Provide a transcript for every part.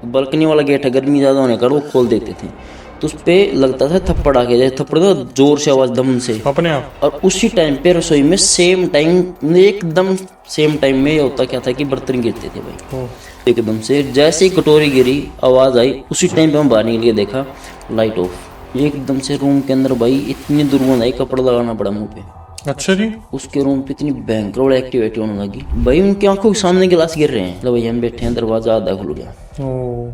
Balcony वाला gate है, गर्मी ज़्यादा होने का वो खोल देते थे, तो उस पे लगता था थप्पड़ आके, जैसे थप्पड़ तो जोर से आवाज़ दम से अपने आप। और उसी टाइम पे रसोई में सेम टाइम एकदम सेम टाइम में होता क्या था कि बर्तन गिरते थे भाई, एकदम से जैसे ही कटोरी गिरी आवाज़ आई उसी टाइम पे हम बाहर निकल के देखा लाइट ऑफ, एकदम से रूम के अंदर भाई इतनी दुर्गंध आई, कपड़ा लगाना पड़ा मुंह पे। अच्छा जी। उसके रूम पे इतनी भयंकर और एक्टिविटी होने लगी भाई, उनकी आंखों के सामने गिलास गिर रहे हैं, तो भाई हम बैठे हैं, दरवाजा आधा खुल गया, ओ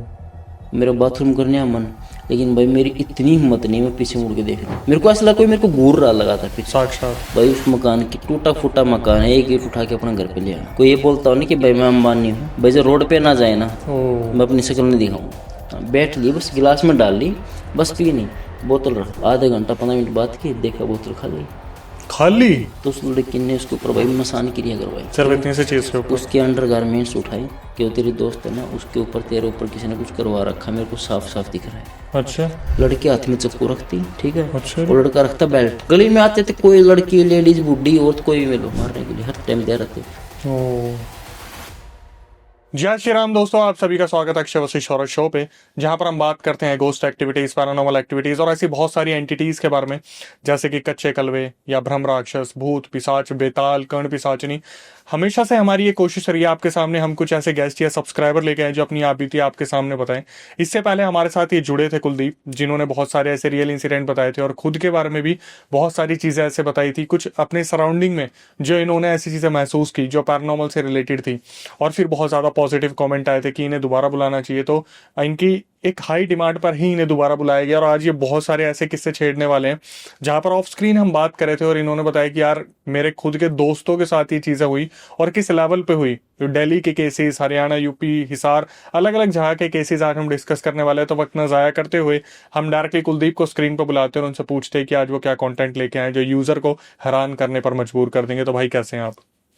मेरा बाथरूम करने का मन, लेकिन भाई मेरी इतनी हिम्मत नहीं, मैं पीछे मुड़ के देख रहा हूँ, मेरे को ऐसा लगा कोई मेरे को घूर रहा लगा था पीछे। साक्षात। भाई उस मकान की टूटा फूटा मकान है, एक ईंट उठा के अपना घर पे ले आना, कोई ये बोलता हो नहीं कि भाई मैं अंबानी हूँ, भाई जो रोड पे ना जाए ना ओ मैं अपनी शक्ल नहीं दिखाऊँ, बैठ ली बस, गिलास में डाल ली बस, पी नहीं, बोतल रख, आधे घंटा 15 मिनट बाद की देखा बोतल खाली, खाली तो उस लड़की ने उसके ऊपर भाई मसान क्रिया करवाई, सिर्फ इतनी सी चीज के ऊपर। उसके अंडर गारमेंट्स उठाई कि वो तेरी दोस्त है ना, उसके ऊपर तेरे ऊपर किसी ने कुछ करवा रखा, मेरे को साफ साफ दिख रहा है। अच्छा लड़की हाथ में चाकू रखती, ठीक है, अच्छा और लड़का रखता बेल्ट, गली में आते थे कोई लड़की लेडीज बुढ़ी औरत कोई भी मिलो मारने के लिए हर टाइम दे रहते। ओ जय श्री राम दोस्तों, आप सभी का स्वागत है अक्षय वशिष्ठ हॉरर शो पे, जहां पर हम बात करते हैं गोस्ट एक्टिविटीज, पैरानॉर्मल एक्टिविटीज और ऐसी बहुत सारी एंटिटीज के बारे में, जैसे कि कच्चे कलवे या भ्रम राक्षस, भूत पिशाच, बेताल, कर्ण पिशाचनी। हमेशा से हमारी ये कोशिश रही है आपके सामने हम कुछ ऐसे गेस्ट या सब्सक्राइबर लेके आए जो अपनी आप बीती आपके सामने बताएं। इससे पहले हमारे साथ ये जुड़े थे कुलदीप, जिन्होंने बहुत सारे ऐसे रियल इंसिडेंट बताए थे और खुद के बारे में भी बहुत सारी चीजें ऐसे बताई थी, कुछ अपने सराउंडिंग में जो इन्होंने ऐसी चीजें महसूस की जो पैरानॉर्मल से रिलेटेड थी, और फिर बहुत ज्यादा पॉजिटिव कमेंट आए थे कि इन्हें दोबारा बुलाना चाहिए। तो इनकी एक हाई डिमांड पर ही इन्हें दोबारा बुलाया गया और आज ये बहुत सारे ऐसे किस्से छेड़ने वाले हैं जहां पर ऑफ स्क्रीन हम बात कर रहे थे और इन्होंने बताया कि यार मेरे खुद के दोस्तों के साथ ये चीजें हुई और किस लेवल पे हुई। तो दिल्ली के केसेस, हरियाणा, यूपी, हिसार, अलग अलग जगह के केसेस आज हम डिस्कस करने वाले हैं। तो वक्त न जाया करते हुए हम डायरेक्टली कुलदीप को स्क्रीन पर बुलाते हैं और उनसे पूछते हैं कि आज वो क्या कंटेंट लेके आए जो यूजर को हैरान करने पर मजबूर कर देंगे। तो भाई कैसे हैं आप?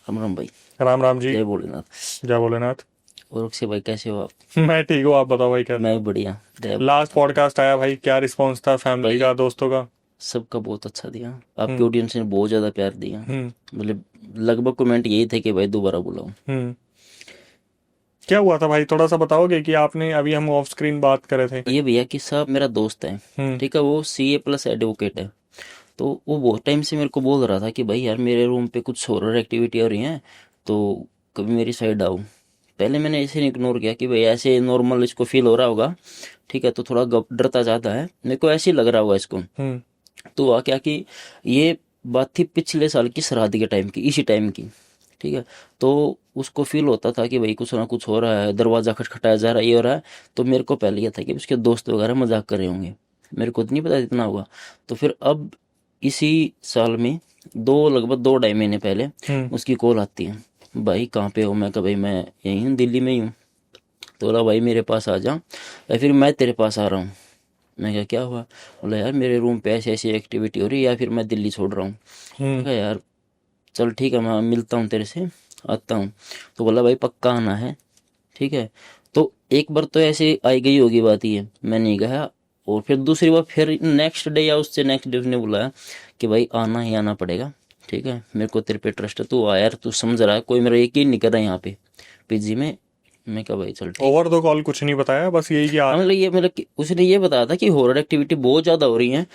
राम राम भाई। राम राम जी। जय भोलेनाथ। जय भोलेनाथ। और अक्षय भाई कैसे हो आप? मैं ठीक हूँ, आप बताओ भाई क्या। मैं भी बढ़िया। लास्ट पॉडकास्ट आया भाई, क्या रिस्पॉन्स था फैमिली का, दोस्तों का? सबका बहुत अच्छा दिया, आपके हम्म ऑडियंस ने बहुत ज़्यादा प्यार दिया, हम्म मतलब लगभग कमेंट यही थे कि भाई दोबारा बुलाओ। हम्म क्या हुआ था भाई, थोड़ा सा बताओगे कि आपने अभी हम ऑफ स्क्रीन बात कर रहे थे। ये भैया कि साहब मेरा दोस्त है, हम्म ठीक है, वो CA प्लस एडवोकेट है, तो वो बहुत टाइम से मेरे को बोल रहा था कि भाई यार मेरे रूम पे कुछ हॉरर एक्टिविटी हो रही है, तो कभी मेरी साइड आओ। पहले मैंने ऐसे इग्नोर किया कि भाई ऐसे नॉर्मल इसको फील हो रहा होगा, ठीक है, तो थोड़ा डरता जाता है, मेरे को ऐसे ही लग रहा होगा इसको। हम्म तो हुआ क्या कि ये बात थी पिछले साल की श्राद्ध के टाइम की, इसी टाइम की, ठीक है, तो उसको फील होता था कि भाई कुछ ना कुछ हो रहा है, दरवाज़ा खटखटाया जा रहा है, ये हो रहा है। तो मेरे को पहले ये था कि उसके दोस्त वगैरह मजाक कर रहे होंगे, मेरे को तो नहीं पता इतना हुआ। तो फिर अब इसी साल में लगभग 2 ढाई महीने पहले हम्म उसकी कॉल आती है, भाई कहाँ पे हो? मैं कहा भाई मैं यहीं हूँ, दिल्ली में ही हूँ। तो बोला भाई मेरे पास आ जा या फिर मैं तेरे पास आ रहा हूँ। मैं कहा क्या हुआ? बोला यार मेरे रूम पे ऐसी ऐसी एक्टिविटी हो रही है या फिर मैं दिल्ली छोड़ रहा हूँ। मैं हम्म कहा यार चल ठीक है, मैं मिलता हूँ तेरे से, आता हूँ। तो बोला भाई पक्का आना है, ठीक है। तो एक बार तो ऐसे आई गई होगी बात, ये मैं नहीं गया, और फिर दूसरी बार फिर नेक्स्ट डे या उससे नेक्स्ट डे उसने बुलाया कि भाई आना ही आना पड़ेगा, ठीक है, मेरे को तेरे पे ट्रस्ट है, तू आ यार, तू समझ रहा है, कोई मेरा यकीन नहीं कर रहा है यहाँ पे PG में। मैं कहा भाई चल ठीक। ओवर द कॉल कुछ नहीं बताया, बस यही कि हाँ मतलब ये मतलब कि उसने ये बताया था कि हॉरर एक्टिविटी बहुत ज़्यादा हो रही है,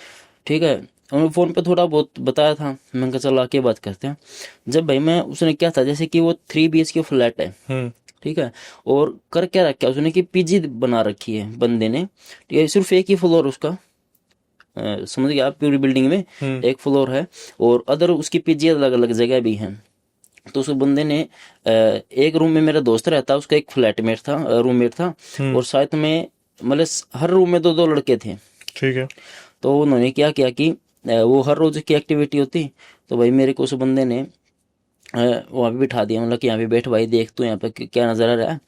ठीक है। उन्होंने फ़ोन पे थोड़ा बहुत बताया था, मैंने कहा चल आके बात करते हैं। जब भाई मैं उसने क्या था, जैसे कि वो 3 BHK फ्लैट है, हम्म ठीक है, और कर क्या रखा है उसने कि PG बना रखी है बंदे ने, ठीक है, सिर्फ एक ही फ्लोर उसका, समझ गया आप, पूरी बिल्डिंग में हम्म एक फ्लोर है और अदर उसकी PG अलग अलग जगह भी हैं। तो उस बंदे ने एक रूम में मेरा दोस्त रहता, उसका एक फ्लैटमेट था, रूममेट था, और साथ में मतलब हर रूम में दो दो लड़के थे। ठीक है। तो उन्होंने क्या किया कि वो हर रोज की एक्टिविटी होती, तो भाई मेरे को उस बंदे ने वहाँ पे बिठा दिया, मतलब कि यहाँ पे बैठ भाई, देख तू यहाँ पे क्या नजर आ रहा है,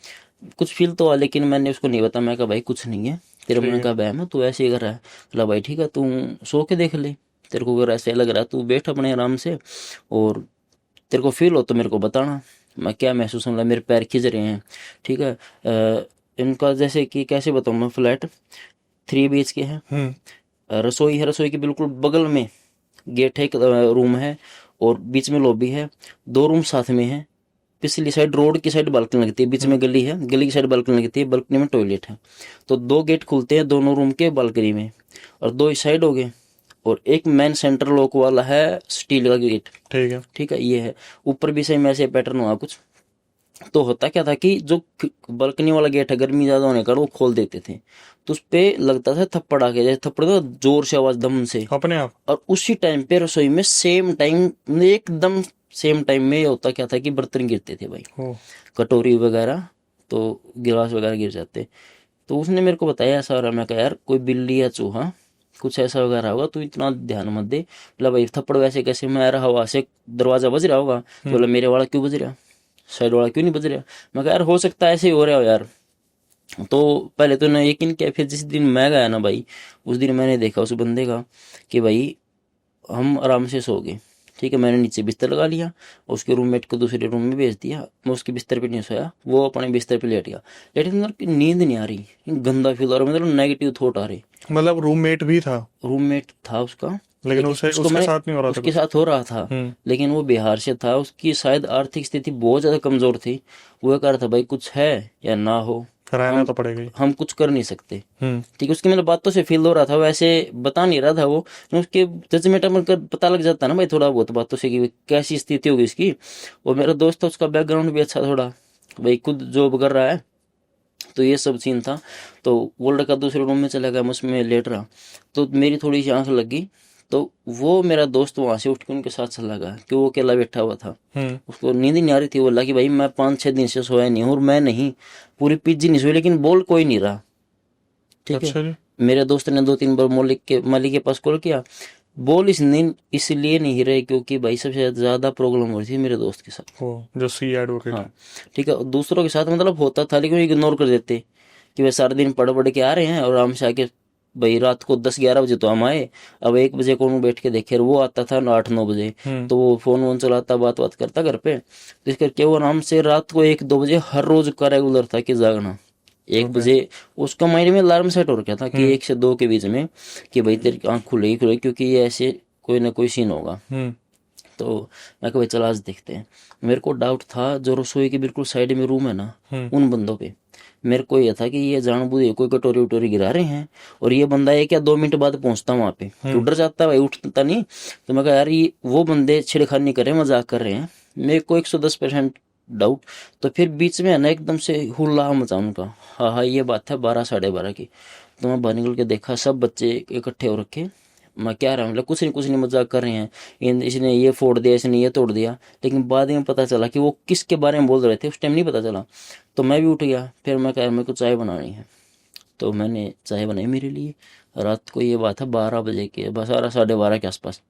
कुछ फील तो हुआ, लेकिन मैंने उसको नहीं बताया। मैं कहा भाई कुछ नहीं है, तेरे ठीक मन है। का बहम है, तू ऐसे ही कर रहा है। बोला भाई ठीक है, तू सो के देख ले, तेरे को अगर ऐसे लग रहा है तू बैठ अपने आराम से, और तेरे को फील हो तो मेरे को बताना। मैं क्या महसूस होने लगा, मेरे पैर खिंच रहे हैं, ठीक है। इनका जैसे कि कैसे बताऊँ मैं, फ्लैट 3 BHK है, रसोई है, रसोई के बिल्कुल बगल में गेट है, एक रूम है और बीच में लॉबी है, 2 रूम साथ में है, पिछली साइड रोड की साइड बालकनी लगती है, बीच में गली है, गली की साइड बालकनी लगती है, बालकनी में टॉयलेट है। तो 2 गेट खुलते हैं दोनों रूम के बालकनी में, और 2 इस साइड हो गए, और एक मेन सेंटर लॉक वाला है स्टील का गेट। ठीक है। ठीक है, ये है। ऊपर भी सेम ऐसे पैटर्न हुआ कुछ। तो होता क्या था कि जो बालकनी वाला गेट है, गर्मी ज्यादा होने का वो खोल देते थे, तो उस पे लगता था थप्पड़ आके, जैसे थप्पड़ तो जोर से आवाज दम से, अपने आप। और उसी टाइम पे रसोई में सेम टाइम एकदम सेम टाइम में होता क्या था कि बर्तन गिरते थे भाई, ओ, कटोरी वगैरह, तो गिलास वगैरह गिर जाते। तो उसने मेरे को बताया ऐसा हो रहा। मैं कहा यार कोई बिल्ली या चूहा कुछ ऐसा वगैरह होगा, तू इतना ध्यान मत दे। बोला भाई थप्पड़ वैसे कैसे मारा, हवा से दरवाजा बज रहा होगा। तो बोला मेरे वाला क्यों बज रहा, साइड वाला क्यों नहीं बज रहा। मैं कहा यार हो सकता है ऐसे ही हो रहा हो यार। तो पहले तो ना यकीन किया, फिर जिस दिन मैं गया ना भाई, उस दिन मैंने देखा उस बंदे का कि भाई हम आराम से सो गए। ठीक है, मैंने नीचे बिस्तर लगा लिया, उसके रूममेट को दूसरे रूम में भेज दिया, मैं उसके बिस्तर पे नहीं सोया, वो अपने बिस्तर पे लेट गया। लेकिन मतलब नींद नहीं आ रही, गंदा फील हो रहा, मतलब नेगेटिव थॉट आ रहे। मतलब रूममेट भी था, रूममेट था उसका, लेकिन उसे उसको उसके मैंने साथ नहीं हो रहा था उसके कुछ। साथ हो रहा था, लेकिन वो बिहार से था, उसकी शायद आर्थिक स्थिति बहुत ज्यादा कमजोर थी। वो ये कह रहा था भाई कुछ है या ना हो, रहना हम तो पड़ेगा ही। हम कुछ कर नहीं सकते। हम्म। ठीक है, उसकी मतलब बातों से फील हो रहा था, वैसे बता नहीं रहा था वो, तो उसके जजमेंट में कर पता लग जाता है ना भाई थोड़ा बहुत बातों से कि कैसी स्थिति होगी इसकी। और मेरा दोस्त था, उसका बैकग्राउंड भी अच्छा थोड़ा, भाई खुद जॉब कर रहा है, तो ये सब सीन था। तो वो लड़का दूसरे रूम में चला गया, मैं उसमें लेट रहा, तो मेरी थोड़ी सी आंख लग गई। तो वो मेरा दोस्त वहां से उठ के उनके साथ चला गया, कि वो अकेला बैठा हुआ था, उसको नींद ही नहीं आ रही थी। बोला कि भाई मैं 5-6 दिन से सोया नहीं हूँ, और मैं नहीं पूरी पीजी नहीं सोई, लेकिन बोल कोई नहीं रहा। ठीक है, अच्छा जी। मेरे दोस्त ने 2-3 बार मालिक के पास कॉल किया, बोल इस नींद इसलिए नहीं रहे क्योंकि भाई सबसे ज्यादा प्रॉब्लम हो रही थी मेरे दोस्त के साथ। वो जो सी एडवोकेट है। हाँ, ठीक है, दूसरों के साथ मतलब होता था, लेकिन इग्नोर कर देते कि वे सारा दिन पढ़ पढ़ के आ रहे हैं, और आराम से आके भाई रात को 10-11 बजे तो हम आए, अब 1 बजे कौन बैठ के देखे, और वो आता था 8-9 बजे, तो वो फोन वोन चलाता, बात बात करता घर पे, तो इस करके वो आराम से रात को 1-2 बजे हर रोज का रेगुलर था कि जागना। 1 बजे उसका माइंड में अलार्म सेट हो रखा था कि 1 से 2 के बीच में, कि भाई तेरी आंख खुलेगी खुलेगी, क्योंकि ये ऐसे कोई ना कोई सीन होगा। तो मैं कहा भाई चल आज देखते हैं। मेरे को डाउट था जो रसोई के बिल्कुल साइड में रूम है ना, उन बंदों पे। मेरे को ये था कि ये जानबूझ कोई कटोरी उटोरी गिरा रहे हैं, और ये बंदा है क्या 2 मिनट बाद पहुंचता वहां पे, तो डर जाता है भाई, उठता नहीं। तो मैं कहा यार ये वो बंदे छिड़खानी कर रहे हैं, मजाक कर रहे हैं। मेरे को 110% डाउट। तो फिर बीच में है ना एकदम से हुल्ला मचा उनका। हाँ हाँ, ये बात है 12-12:30 की। तो मैं बाहर निकल के देखा, सब बच्चे इकट्ठे हो रखे। मैं क्या रहा मतलब कुछ नहीं मजाक कर रहे हैं, इसने ये फोड़ दिया, इसने ये तोड़ दिया। लेकिन बाद में पता चला कि वो किसके बारे में बोल रहे थे, उस टाइम नहीं पता चला। तो मैं भी उठ गया, फिर मैं कह मेरे को चाय बनानी है, तो मैंने चाय बनाई मेरे लिए। रात को ये बात है 12 बजे के, बस 12-12:30 के आसपास।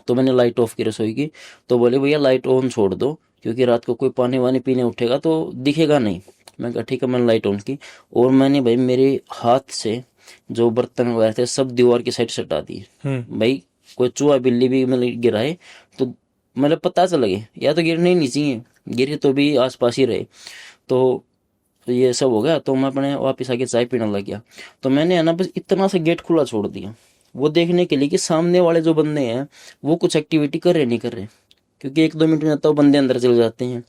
तो मैंने लाइट ऑफ की रसोई की, तो बोले भैया लाइट ऑन छोड़ दो, क्योंकि रात को कोई पानी वानी पीने उठेगा तो दिखेगा नहीं। मैं कहा ठीक है, मैंने लाइट ऑन की, और मैंने भाई मेरे हाथ से जो बर्तन वगैरह थे सब दीवार की साइड सटा दिए। भाई कोई चूहा बिल्ली भी मतलब गिराए तो मतलब पता चल गए, या तो गिरने ही नहीं चाहिए, गिरे तो भी आसपास ही रहे। तो ये सब हो गया, तो मैं अपने वापस आके चाय पीने लग गया। तो मैंने है ना बस इतना सा गेट खुला छोड़ दिया, वो देखने के लिए कि सामने वाले जो बंदे हैं वो कुछ एक्टिविटी कर रहे नहीं कर रहे, क्योंकि 1-2 मिनट में तो बंदे अंदर चले जाते हैं।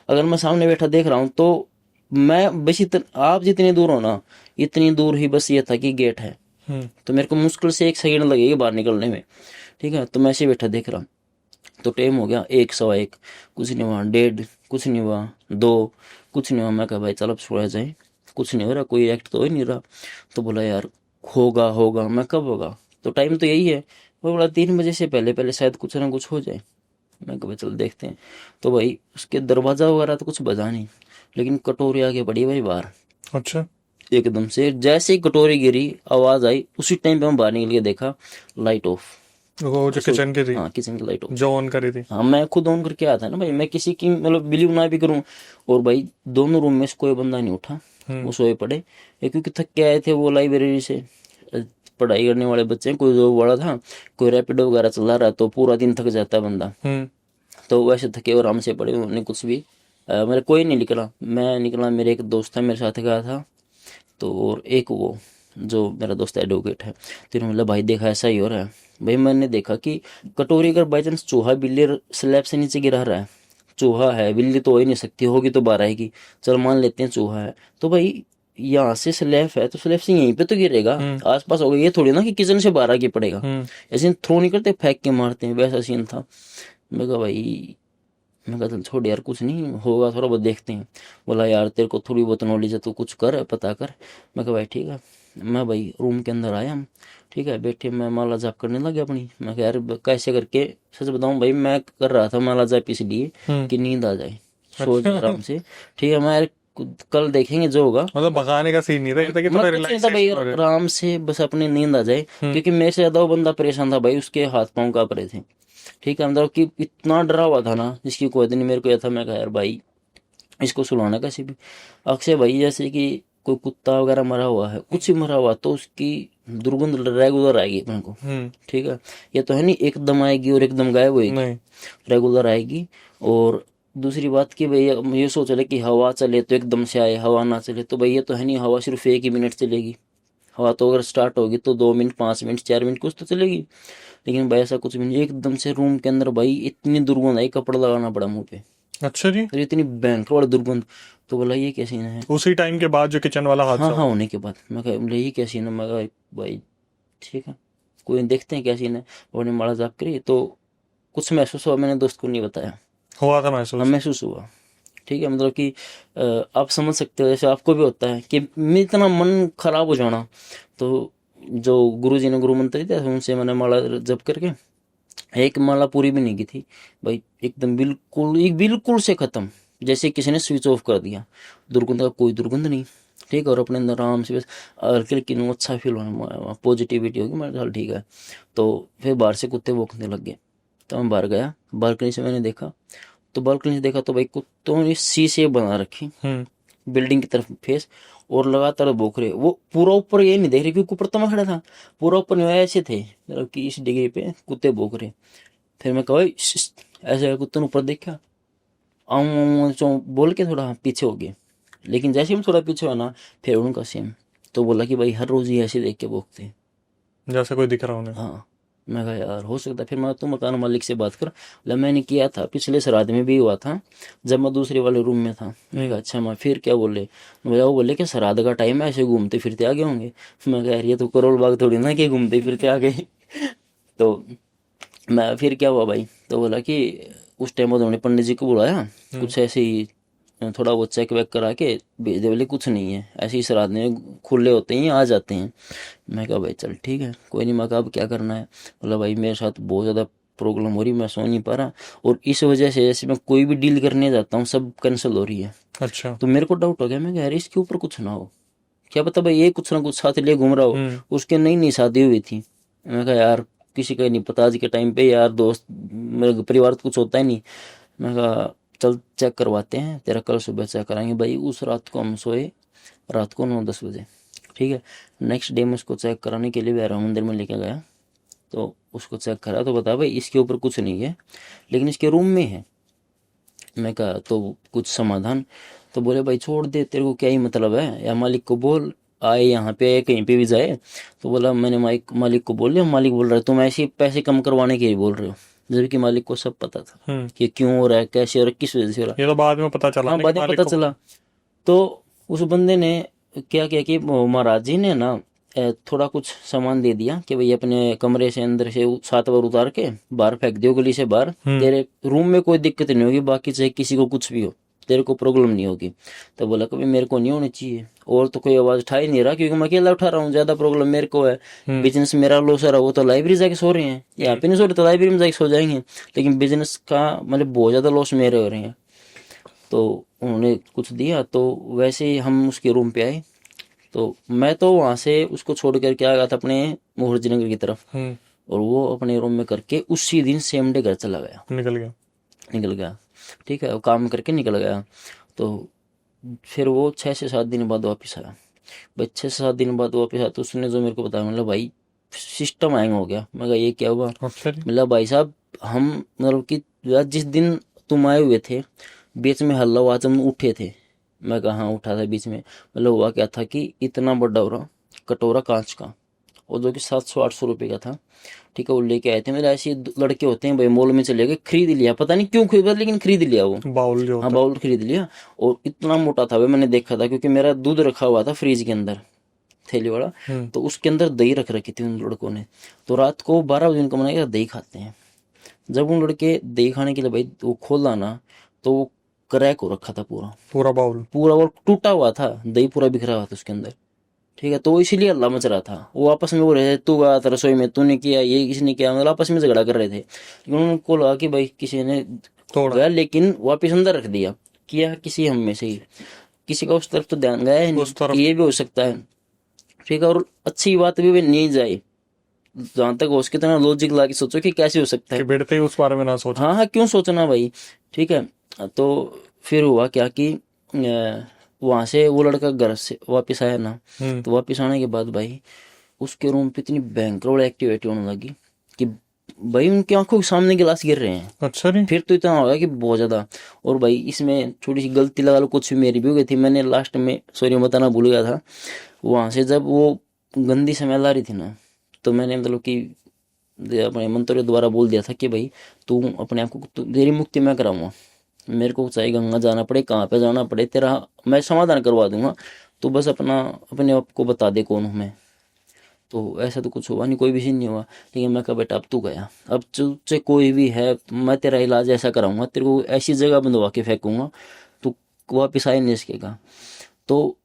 अगर मैं सामने बैठा देख रहा हूँ तो मैं बस आप जितनी दूर हो ना, इतनी दूर ही बस ये था कि गेट है। तो मेरे को मुश्किल से 1 सेकंड लगेगी बाहर निकलने में। ठीक है, तो मैं ऐसे बैठा देख रहा हूँ। तो टाइम हो गया 1, 1:15, कुछ नहीं हुआ, 1:30, कुछ नहीं हुआ, 2, कुछ नहीं हुआ। मैं कहा भाई चल अब सोया जाए, कुछ नहीं हो रहा, कोई एक्ट तो हो ही नहीं रहा। तो बोला यार होगा होगा। मैं कब होगा, तो टाइम तो यही है। वो बोला 3 बजे से पहले पहले शायद कुछ ना कुछ हो जाए। मैं कहा भाई चल देखते हैं। तो भाई उसके दरवाजा वगैरह तो कुछ बजा नहीं, लेकिन कटोरी आगे बढ़ी भाई बाहर। अच्छा। एकदम से जैसे ही कटोरी गिरी आवाज आई, उसी टाइम पे हम बाहर निकल के देखा, लाइट ऑफ। वो जो किचन की थी, हाँ, किचन की लाइट ऑफ, जो ऑन करी थी। हाँ मैं खुद ऑन करके आया था ना भाई, मैं किसी की मतलब बिलीव ना भी करूं। और भाई दोनों रूम में से कोई बंदा नहीं उठा, वो सोए पड़े। एक क्योंकि थक के आए थे वो लाइब्रेरी से, पढ़ाई करने वाले बच्चे हैं, कोई जॉब वाला था, कोई रैपिडो वगैरह चला रहा, तो पूरा दिन थक जाता है बंदा। तो वैसे थके और आराम से पड़े, उन्होंने कुछ भी मेरे कोई नहीं निकला। मैं निकला, मेरे एक दोस्त था मेरे साथ गया था, तो और एक वो जो मेरा दोस्त एडवोकेट है, तो इन्होंने बोला भाई देखा ऐसा ही हो रहा है। भाई मैंने देखा कि कटोरी अगर बाई चांस चूहा बिल्ली स्लैब से नीचे गिरा रहा है चूहा है, बिल्ली तो हो ही नहीं सकती, होगी तो बाहर आएगी, चल मान लेते हैं चूहा है, तो भाई यहाँ से स्लैब है तो स्लैब से यहीं पे तो गिरेगा, आसपास होगा, ये थोड़ी ना कि किचन से बाहर आके पड़ेगा। ऐसे थ्रो नहीं करते, फेंक के मारते हैं, वैसा सीन था। मैं कहा भाई, मैं कहा चल छोड़ यार, कुछ नहीं होगा, थोड़ा बहुत देखते हैं। बोला यार तेरे को थोड़ी बहुत नॉलेज है, तो कुछ कर, पता कर। मैं कहा भाई ठीक है। मैं भाई रूम के अंदर आया हम, ठीक है, बैठे मैं माला जाप करने लगा अपनी। मैं कहा यार कैसे करके, सच बताऊं भाई, मैं कर रहा था माला जाप इसलिए कि नींद आ जाए, सो जाए आराम से। ठीक है, मैं यार कल देखेंगे जो होगा। मतलब भगाने का सीन नहीं था, ये था कि थोड़ा मतलब कुछ नहीं था भाई, रिलैक्सेशन हो जाए। आराम से बस अपनी नींद आ जाए, क्योंकि मेरे से ज्यादा वो बंदा परेशान था भाई, उसके हाथ पांव कांप रहे थे। ठीक है, मतलब कि इतना डरा हुआ था ना, जिसकी कोई नहीं। मेरे को यह था, मैं कहा यार भाई इसको सुलाना कैसे भी। अक्षय भाई, जैसे कि कोई कुत्ता वगैरह मरा हुआ है, कुछ भी मरा हुआ, तो उसकी दुर्गंध रेगुलर आएगी अपने को। ठीक है, ये तो है नहीं एकदम आएगी और एकदम गायब होएगी, नहीं। रेगुलर आएगी। और दूसरी बात कि भैया ये सोच रहे कि हवा चले तो एकदम से आए, हवा ना चले तो भैया तो है नहीं, हवा सिर्फ 1 ही मिनट चलेगी। हवा तो अगर स्टार्ट होगी तो 2 मिनट, 5 मिनट, 4 मिनट कुछ तो चलेगी। लेकिन भाई ऐसा कुछ भी नहीं, एकदम से रूम के अंदर भाई इतनी दुर्गंध आई, कपड़ा लगाना पड़ा मुंह पे, अच्छा जी। और इतनी भयंकर वाली दुर्गंध। तो बोला ये क्या सीन है। उसी टाइम के बाद जो किचन वाला हाँ हादसा हाँ, हुआ। होने के बाद मैं कहा बोले ये क्या सीन है। मैं कहा भाई ठीक है, कोई नहीं, देखते हैं क्या सीन है। और ने माला जाप करी तो कुछ महसूस हुआ, मैंने दोस्त को नहीं बताया। हुआ था हाँ महसूस। महसूस हुआ। ठीक है, मतलब कि आप समझ सकते हो, जैसे आपको भी होता है कि मैं इतना मन खराब हो जाना। तो जो गुरु जी ने गुरु मंत्र दिया था, उनसे मैंने माला जप करके, एक माला पूरी भी नहीं की थी भाई, एकदम बिल्कुल एक बिल्कुल से खत्म, जैसे किसी ने स्विच ऑफ कर दिया। दुर्गंध का कोई दुर्गंध नहीं। ठीक है, और अपने अंदर आराम से बस हल्की हल्की नो अच्छा फील होना, पॉजिटिविटी होगी, मैं चल ठीक है। तो फिर बाहर से कुत्ते भौंकने लग गए, तो मैं बाहर गया, बालकनी से मैंने देखा, तो बालकनी से देखा तो भाई कुत्तों ने शीशे बना रखी बिल्डिंग की तरफ फेस, और लगातार भौंक रहे। वो पूरा ऊपर ये नहीं देख रहे क्योंकि ऊपर तो मैं खड़ा था, पूरा ऊपर नहीं, ऐसे थे मतलब कि इस डिग्री पे कुत्ते भौंक रहे। फिर मैं कहा "ओए, श्श", ऐसे कुत्ते ने ऊपर देखा, आऊं चो बोल के थोड़ा पीछे हो गए। लेकिन जैसे ही हम थोड़ा पीछे हुआ ना, फिर उनका सेम। तो बोला कि भाई हर रोज ही ऐसे देख के भौंकते हैं। जैसे कोई दिख रहा उन्हें। हाँ, मैं कहा यार हो सकता है। फिर मैं तो मकान मालिक से बात कर, बोला मैंने किया था, पिछले श्राद्ध में भी हुआ था, जब मैं दूसरे वाले रूम में था। मैं कहा अच्छा, मैं फिर क्या बोले। भैया वो बोले कि श्राद्ध का टाइम है, ऐसे घूमते फिरते आ गए होंगे। मैं कह यार ये तो करोल बाग थोड़ी ना कि घूमते फिरते आ गए। तो मैं फिर क्या हुआ भाई, तो बोला कि उस टाइम उन्होंने पंडित जी को बुलाया, कुछ ऐसे ही थोड़ा बहुत चेक वेक करा के भेज दे। बोले कुछ नहीं है, ऐसे ही श्राद्ध में खुले होते हैं, आ जाते हैं। मैं कहा भाई चल ठीक है, कोई नहीं। मैं कहा अब क्या करना है। बोला भाई मेरे साथ बहुत ज़्यादा प्रॉब्लम हो रही, मैं सो नहीं पा रहा, और इस वजह से जैसे मैं कोई भी डील करने जाता हूँ सब कैंसिल हो रही है। अच्छा। तो मेरे को डाउट हो गया, मैं कहा यार इसके ऊपर कुछ ना हो, क्या पता भाई ये कुछ ना कुछ साथ लिए घूम रहा हो। उसके नई नई शादी हुई थी। मैं कहा यार किसी का नहीं पता आज के टाइम पे, यार दोस्त मेरे परिवार तो कुछ होता ही नहीं। मैं कहा चल चेक करवाते हैं, तेरा कल सुबह चेक कराएंगे। भाई उस रात को हम सोए, रात को 9-10 बजे। ठीक है, नेक्स्ट डे में उसको चेक कराने के लिए वैरा मंदिर में लेके गया, तो उसको चेक करा तो बता भाई इसके ऊपर कुछ नहीं है, लेकिन इसके रूम में है। मैं कहा तो कुछ समाधान। तो बोले भाई छोड़ दे, तेरे को क्या ही मतलब है, या मालिक को बोल आए यहाँ पे कहीं पे भी जाए। तो बोला मैंने मालिक को बोल लिया। मालिक बोल रहा है तुम ऐसे पैसे कम करवाने के लिए बोल रहे हो, जबकि मालिक को सब पता था कि क्यों हो रहा है, कैसे हो रहा है, किस वजह से हो रहा ये तो बाद में पता चला है। हाँ ना कि बाद में मालिक पता को। चला। तो उस बंदे ने क्या किया कि महाराज जी ने ना थोड़ा कुछ सामान दे दिया कि भाई अपने कमरे से अंदर से 7 बार उतार के बाहर फेंक दियो गली से बाहर, तेरे रूम में कोई दिक्कत नहीं होगी, बाकी चाहे किसी को कुछ भी हो तेरे को प्रॉब्लम नहीं होगी। तो बोला कभी मेरे को नहीं होनी चाहिए, और तो कोई आवाज उठा ही नहीं रहा क्योंकि मैं अकेला उठा रहा हूँ, ज्यादा प्रॉब्लम मेरे को है। बिजनेस मेरा लॉस हो रहा, वो तो लाइब्रेरी जाके सो रहे हैं, यहाँ पे नहीं सो रहे तो लाइब्रेरी में जाके सो जाएंगे, लेकिन बिजनेस का मतलब बहुत ज्यादा लॉस मेरे हो रहे हैं। तो उन्होंने कुछ दिया, तो वैसे ही हम उसके रूम पे आए। तो मैं तो वहां से उसको छोड़ करके आ गया था अपने मुखर्जी नगर की तरफ, और वो अपने रूम में करके उसी दिन सेम डे घर चला गया, निकल गया। निकल गया। ठीक है, वो काम करके निकल गया। तो फिर वो 6 से 7 दिन बाद वापस आया। भाई 6 से 7 दिन बाद वापस आया तो उसने जो मेरे को बताया, मतलब भाई सिस्टम हैंग हो गया। मैं कहा ये क्या हुआ। अच्छा जी। मतलब भाई साहब हम मतलब कि जिस दिन तुम आए हुए थे बीच में हल्ला हुआ, हम उठे थे। मैं कहा हाँ उठा था बीच में। मतलब हुआ क्या था कि इतना बड़ा हो रहा कटोरा कांच का, और जो कि 700-800 रुपये का था। ठीक है, वो लेके आए थे। मेरे ऐसे लड़के होते हैं भाई, मॉल में चले गए, खरीद लिया, पता नहीं क्यों खरीदा, लेकिन खरीद लिया वो। बाउल जो हाँ, होता बाउल खरीद लिया। और इतना मोटा था भाई, मैंने देखा था, क्योंकि मेरा दूध रखा हुआ था फ्रिज के अंदर, थैली वाला। है। तो उसके अंदर दही रख रखी थी उन लड़कों ने। तो रात को 12 बजे उनको मना किया दही खाते हैं। जब उन लड़के दही खाने के लिए भाई वो खोला ना, तो वो क्रैक हो रखा था पूरा। पूरा बाउल। पूरा वो टूटा हुआ था, दही पूरा बिखरा हुआ था उसके अंदर। ठीक है, तो वो इसीलिए हल्ला मच रहा था। वो आपस में वो रहे थे, तू गया था रसोई में, तूने किया, ये किसने किया, मतलब आपस में झगड़ा कर रहे थे। लेकिन उनको लगा कि भाई किसी ने तोड़ा गया, लेकिन वापिस अंदर रख दिया। किया किसी हम में से ही, किसी का उस तरफ तो ध्यान गया ही नहीं उस कि तरफ। ये भी हो सकता है। ठीक है, और अच्छी बात भी नहीं जाए, जहां तक हो सके इतना लॉजिक ला के सोचो कि कैसे हो सकता कि है। भिड़ते ही उस बारे में ना सोच। हाँ हाँ, क्यों सोचना भाई। ठीक है, तो फिर हुआ क्या कि वहां से वो लड़का घर से वापस आया ना। तो वापस आने के बाद भाई उसके रूम पे इतनी भयंकर एक्टिविटी होने लगी कि भाई उनकी आंखों के सामने गिलास गिर रहे हैं। अच्छा नहीं। फिर तो इतना हो गया कि बहुत ज्यादा। और भाई इसमें छोटी सी गलती लगा लो, कुछ भी मेरी भी हो गई थी। मैंने लास्ट में सॉरी बताना भूल गया था। वहां से जब वो गंदी स्मेल आ रही थी ना, तो मैंने मतलब कि अपने मंत्र द्वारा बोल दिया था कि भाई तू अपने आप को, तेरी मुक्ति मैं कराऊंगा। मेरे को चाहे गंगा जाना पड़े, कहाँ पे जाना पड़े, तेरा मैं समाधान करवा दूंगा। तो बस अपने आप को बता दे कौन हूँ मैं। तो ऐसा तो कुछ हुआ नहीं, कोई भी सीन नहीं हुआ। लेकिन मैं कहा बेटा अब तू गया, अब तुझसे कोई भी है, मैं तेरा इलाज ऐसा कराऊंगा, तेरे को ऐसी जगह बंधवा के फेंकूंगा, तू वापिस आए नहीं सकेगा। तो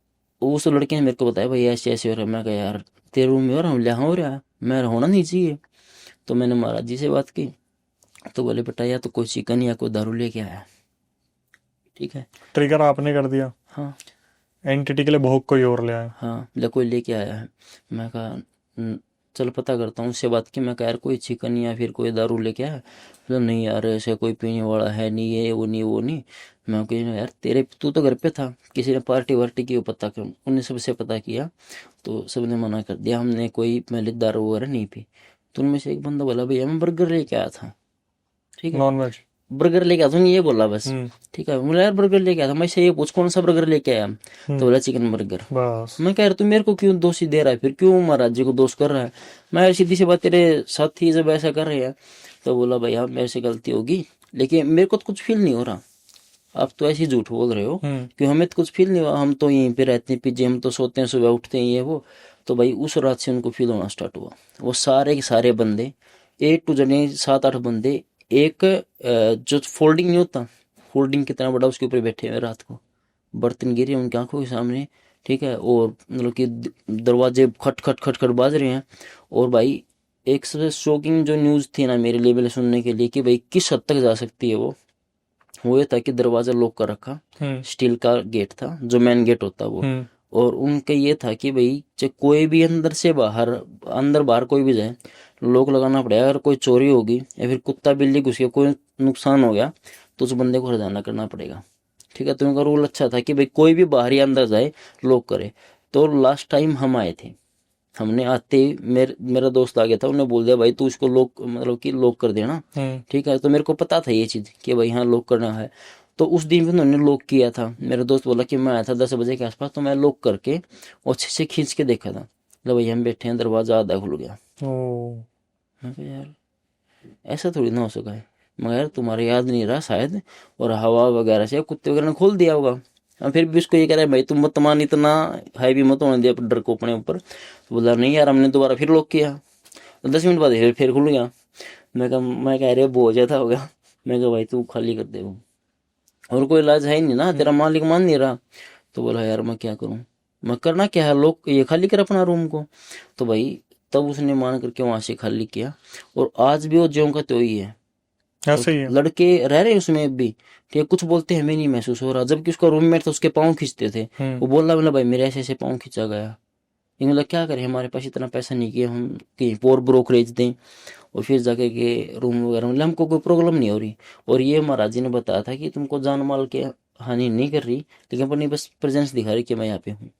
उस लड़के ने मेरे को बताया भाई ऐसे ऐसे हो रहा है। मैं कहा यार तेरे रूम में हो रहा हूँ, लिया हो रहा है, मैं होना नहीं चाहिए। तो मैंने महाराज जी से बात की। तो बोले बेटा या तो कोई चिकन या कोई दारू लेके आया। ठीक है। ट्रिगर आपने कर दिया। हाँ एंटिटी के लिए भोग कोई और ले आया। हाँ, बोले कोई लेके आया है। मैं कहा चल पता करता हूँ। उससे बात की, मैं कहा यार कोई चिकन या फिर कोई दारू लेके आया। बोला नहीं यार ऐसे कोई पीने वाला है नहीं, ये वो नहीं वो नहीं। मैं कहा यार तेरे तू तो घर पे था, किसी ने पार्टी वार्टी की, वो पता कर, उन्हें सबसे पता किया। तो सबने मना कर दिया, हमने कोई पहले दारू वगैरह नहीं पी। तो उनमें से एक बंदा बोला भैया मैं बर्गर लेके आया था। ठीक है, नॉन वेज। बर्गर लेके आता हूँ, ये बोला बस। ठीक है, बोला यार बर्गर लेके आया था। मैं से ये पूछ कौन सा बर्गर लेके आया। तो बोला चिकन बर्गर। बस। मैं कह रहा तू मेरे को क्यों दोषी दे रहा है, फिर क्यों महाराज जी को दोष कर रहा है। मैं सीधी सी बात, तेरे साथी जब ऐसा कर रहे हैं। तो बोला भाई हाँ मेरे से गलती होगी, लेकिन मेरे को तो कुछ फील नहीं हो रहा। आप तो ऐसे ही झूठ बोल रहे हो कि हमें तो कुछ फील नहीं हुआ, हम तो यहीं पे रहते हैं पीछे, हम तो सोते हैं सुबह उठते हैं ये वो। तो भाई उस रात से उनको फील होना स्टार्ट हुआ। वो सारे के सारे बंदे A to Z 7-8 बंदे एक जो फोल्डिंग नहीं होता, फोल्डिंग कितना बड़ा, उसके ऊपर बैठे हुए रात को, बर्तन गिरे उनकी आंखों के सामने। ठीक है, और मतलब कि दरवाजे खट खट खट खट बाज रहे हैं। और भाई एक सबसे शॉकिंग जो न्यूज़ थी ना मेरे लिए सुनने के लिए कि भाई किस हद तक जा सकती है वो ये था कि दरवाजा लॉक कर रखा, स्टील का गेट था जो मेन गेट होता वो। और उनका ये था कि भाई चाहे कोई भी अंदर से बाहर, अंदर बाहर कोई भी जाए, लॉक लगाना पड़ेगा। अगर कोई चोरी होगी या फिर कुत्ता बिल्ली घुस के कोई नुकसान हो गया तो उस बंदे को हरजाना करना पड़ेगा। ठीक है, तो उनका रूल अच्छा था कि भाई कोई भी बाहर ही अंदर जाए लॉक करे। तो लास्ट टाइम हम आए थे, हमने आते ही मेरा दोस्त आ गया था, उन्होंने बोल दिया भाई तू इसको लॉक मतलब कि लॉक कर देना। ठीक है, तो मेरे को पता था ये चीज़ कि भाई हाँ लॉक करना है। तो उस दिन भी उन्होंने लॉक किया था। मेरा दोस्त बोला कि मैं आया था 10 बजे के आसपास, तो मैं लॉक करके और अच्छे से खींच के देखा था। मतलब भाई हम बैठे हैं, दरवाज़ा आधा खुल गया। मैं कहा यार ऐसा थोड़ी ना हो सका है। मगर तुम्हारे याद नहीं रहा शायद, और हवा वगैरह से कुत्ते वगैरह ने खोल दिया होगा। हम फिर भी उसको ये कह रहे हैं भाई तुम मत मान, इतना हाई भी मत होने दिया डर को अपने ऊपर। तो बोला नहीं यार हमने दोबारा फिर लॉक किया। तो 10 मिनट बाद फिर खुल गया। मैं कह रहे बहुत ज़्यादा हो गया। मैं कहा भाई तू खाली कर दे वो, और कोई इलाज है ही नहीं ना, तेरा मालिक मान नहीं रहा। तो बोला यार मैं क्या करूँ, मैं करना क्या है, लोग ये खाली कर अपना रूम को। तो भाई तब उसने मान करके वहां से खाली किया। और आज भी वो ज्यों का त्यों ही है। ऐसे ही है। लड़के रह रहे हैं उसमें अब भी। ठीक है, कुछ बोलते हैं हमें नहीं महसूस हो रहा, जबकि उसका रूममेट था उसके पाँव खींचते थे। वो बोल रहा बोला भाई मेरे ऐसे ऐसे पाँव खींचा गया। लेकिन मतलब क्या करें, हमारे पास इतना पैसा नहीं कि हम कहीं और ब्रोकरेज दें और फिर जाके के रूम वगैरह, मतलब हमको कोई प्रॉब्लम नहीं हो रही। और ये महाराज जी ने बताया था कि तुमको जान माल के हानि नहीं कर रही, लेकिन अपनी बस प्रेजेंस दिखा रही कि मैं यहाँ पे हूँ।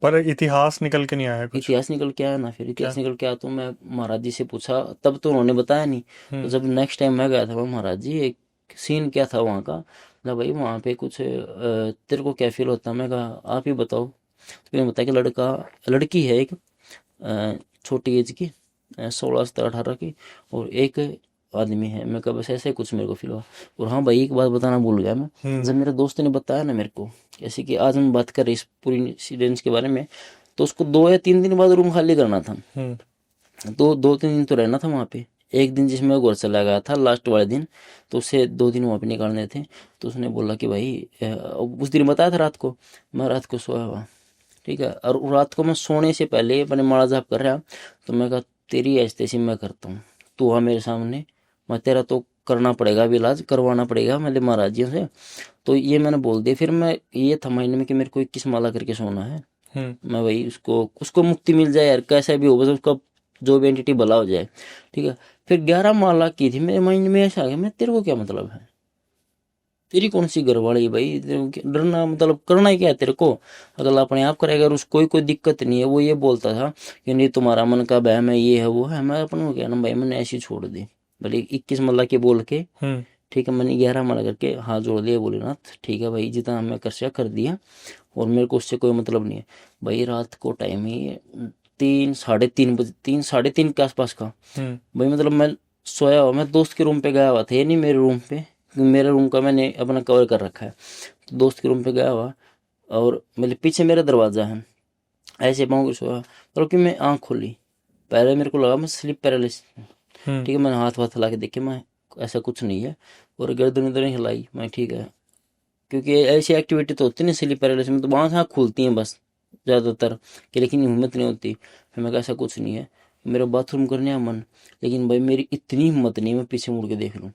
पर इतिहास निकल के नहीं आया कुछ। इतिहास निकल के आया ना, फिर इतिहास निकल के आया। तो मैं महाराज जी से पूछा, तब तो उन्होंने बताया नहीं। तो जब नेक्स्ट टाइम मैं गया था मैं, महाराज जी एक सीन क्या था वहाँ का, ना भाई वहाँ पे कुछ तेरे को क्या फील होता है। मैं कहा आप ही बताओ। तो मैंने बताया कि लड़की है एक, छोटी एज की, 16 से 18 की, और एक आदमी है। मैं कहा बस ऐसे कुछ मेरे को फील हुआ। और हाँ भाई, एक बात बताना भूल गया मैं, जब मेरे दोस्त ने बताया ना मेरे को, जैसे कि आज हम बात कर रहे इस पूरी इंसिडेंट्स के बारे में, तो उसको 2 या 3 दिन बाद रूम खाली करना था। तो 2-3 दिन तो रहना था वहाँ पे। एक दिन जिसमें वो घर चला गया था लास्ट वाले दिन, तो उसे 2 दिन वहाँ पे निकालने थे। तो उसने बोला कि भाई उस दिन बताया था रात को, मैं रात को सोया हुआ, ठीक है, और रात को मैं सोने से पहले अपने माड़ा जाप कर रहा, तो मैं कहा तेरी ऐसी मैं करता हूँ, तू आ मेरे सामने, मैं तेरा तो करना पड़ेगा, अभी इलाज करवाना पड़ेगा मेरे महाराज जी से। तो ये मैंने बोल दिया। फिर मैं ये था माइंड में कि मेरे को 21 माला करके सोना है। मैं भाई उसको उसको मुक्ति मिल जाए यार, कैसा भी हो, बस उसका जो भी एंटिटी भला हो जाए, ठीक है। फिर 11 माला की थी, मेरे माइंड में ऐसा आ गया, मैं तेरे को क्या मतलब है, तेरी कौन सी घरवाली भाई, तेरे को डरना मतलब करना ही क्या है तेरे को, अगर अपने आप करेगा, अगर उसको कोई दिक्कत नहीं है। वो ये बोलता था कि नहीं तुम्हारा मन का बहम है, ये है वो है। मैं अपन को क्या ना भाई, मैंने ऐसी छोड़ दी, भले 21 माला के बोल के, ठीक है, मैंने 11 माला करके हाथ जोड़ दिया, भोलेनाथ ठीक है भाई, जितना मैं कर सका कर दिया, और मेरे को उससे कोई मतलब नहीं है। भाई रात को टाइम ही 3-3:30 बजे, 3-3:30 के आसपास का भाई, मतलब मैं सोया हुआ, मैं दोस्त के रूम पे गया हुआ था, ये नहीं मेरे रूम पे, क्योंकि मेरे रूम का मैंने अपना कवर कर रखा है। तो दोस्त के रूम पे गया हुआ, और मेरे पीछे मेरा दरवाजा है, ऐसे पाँव के सोया, मतलब कि मैं आँख खोली, पहले मेरे को लगा मैं स्लीप पैरालिसिस, ठीक है, मैंने हाथ वाथ हिला के देखे, मैं ऐसा कुछ नहीं है, और गर्दन उधर हिलाई, मैं ठीक है, क्योंकि ऐसी एक्टिविटी तो होती नहीं स्लीप पैरालिसिस में, तो वहाँ से आँख खुलती हैं बस ज़्यादातर, कि लेकिन हिम्मत नहीं होती। फिर मैं कहा ऐसा कुछ नहीं है, मेरा बाथरूम करने का मन, लेकिन भाई मेरी इतनी हिम्मत नहीं मैं पीछे मुड़ के देख लूँ।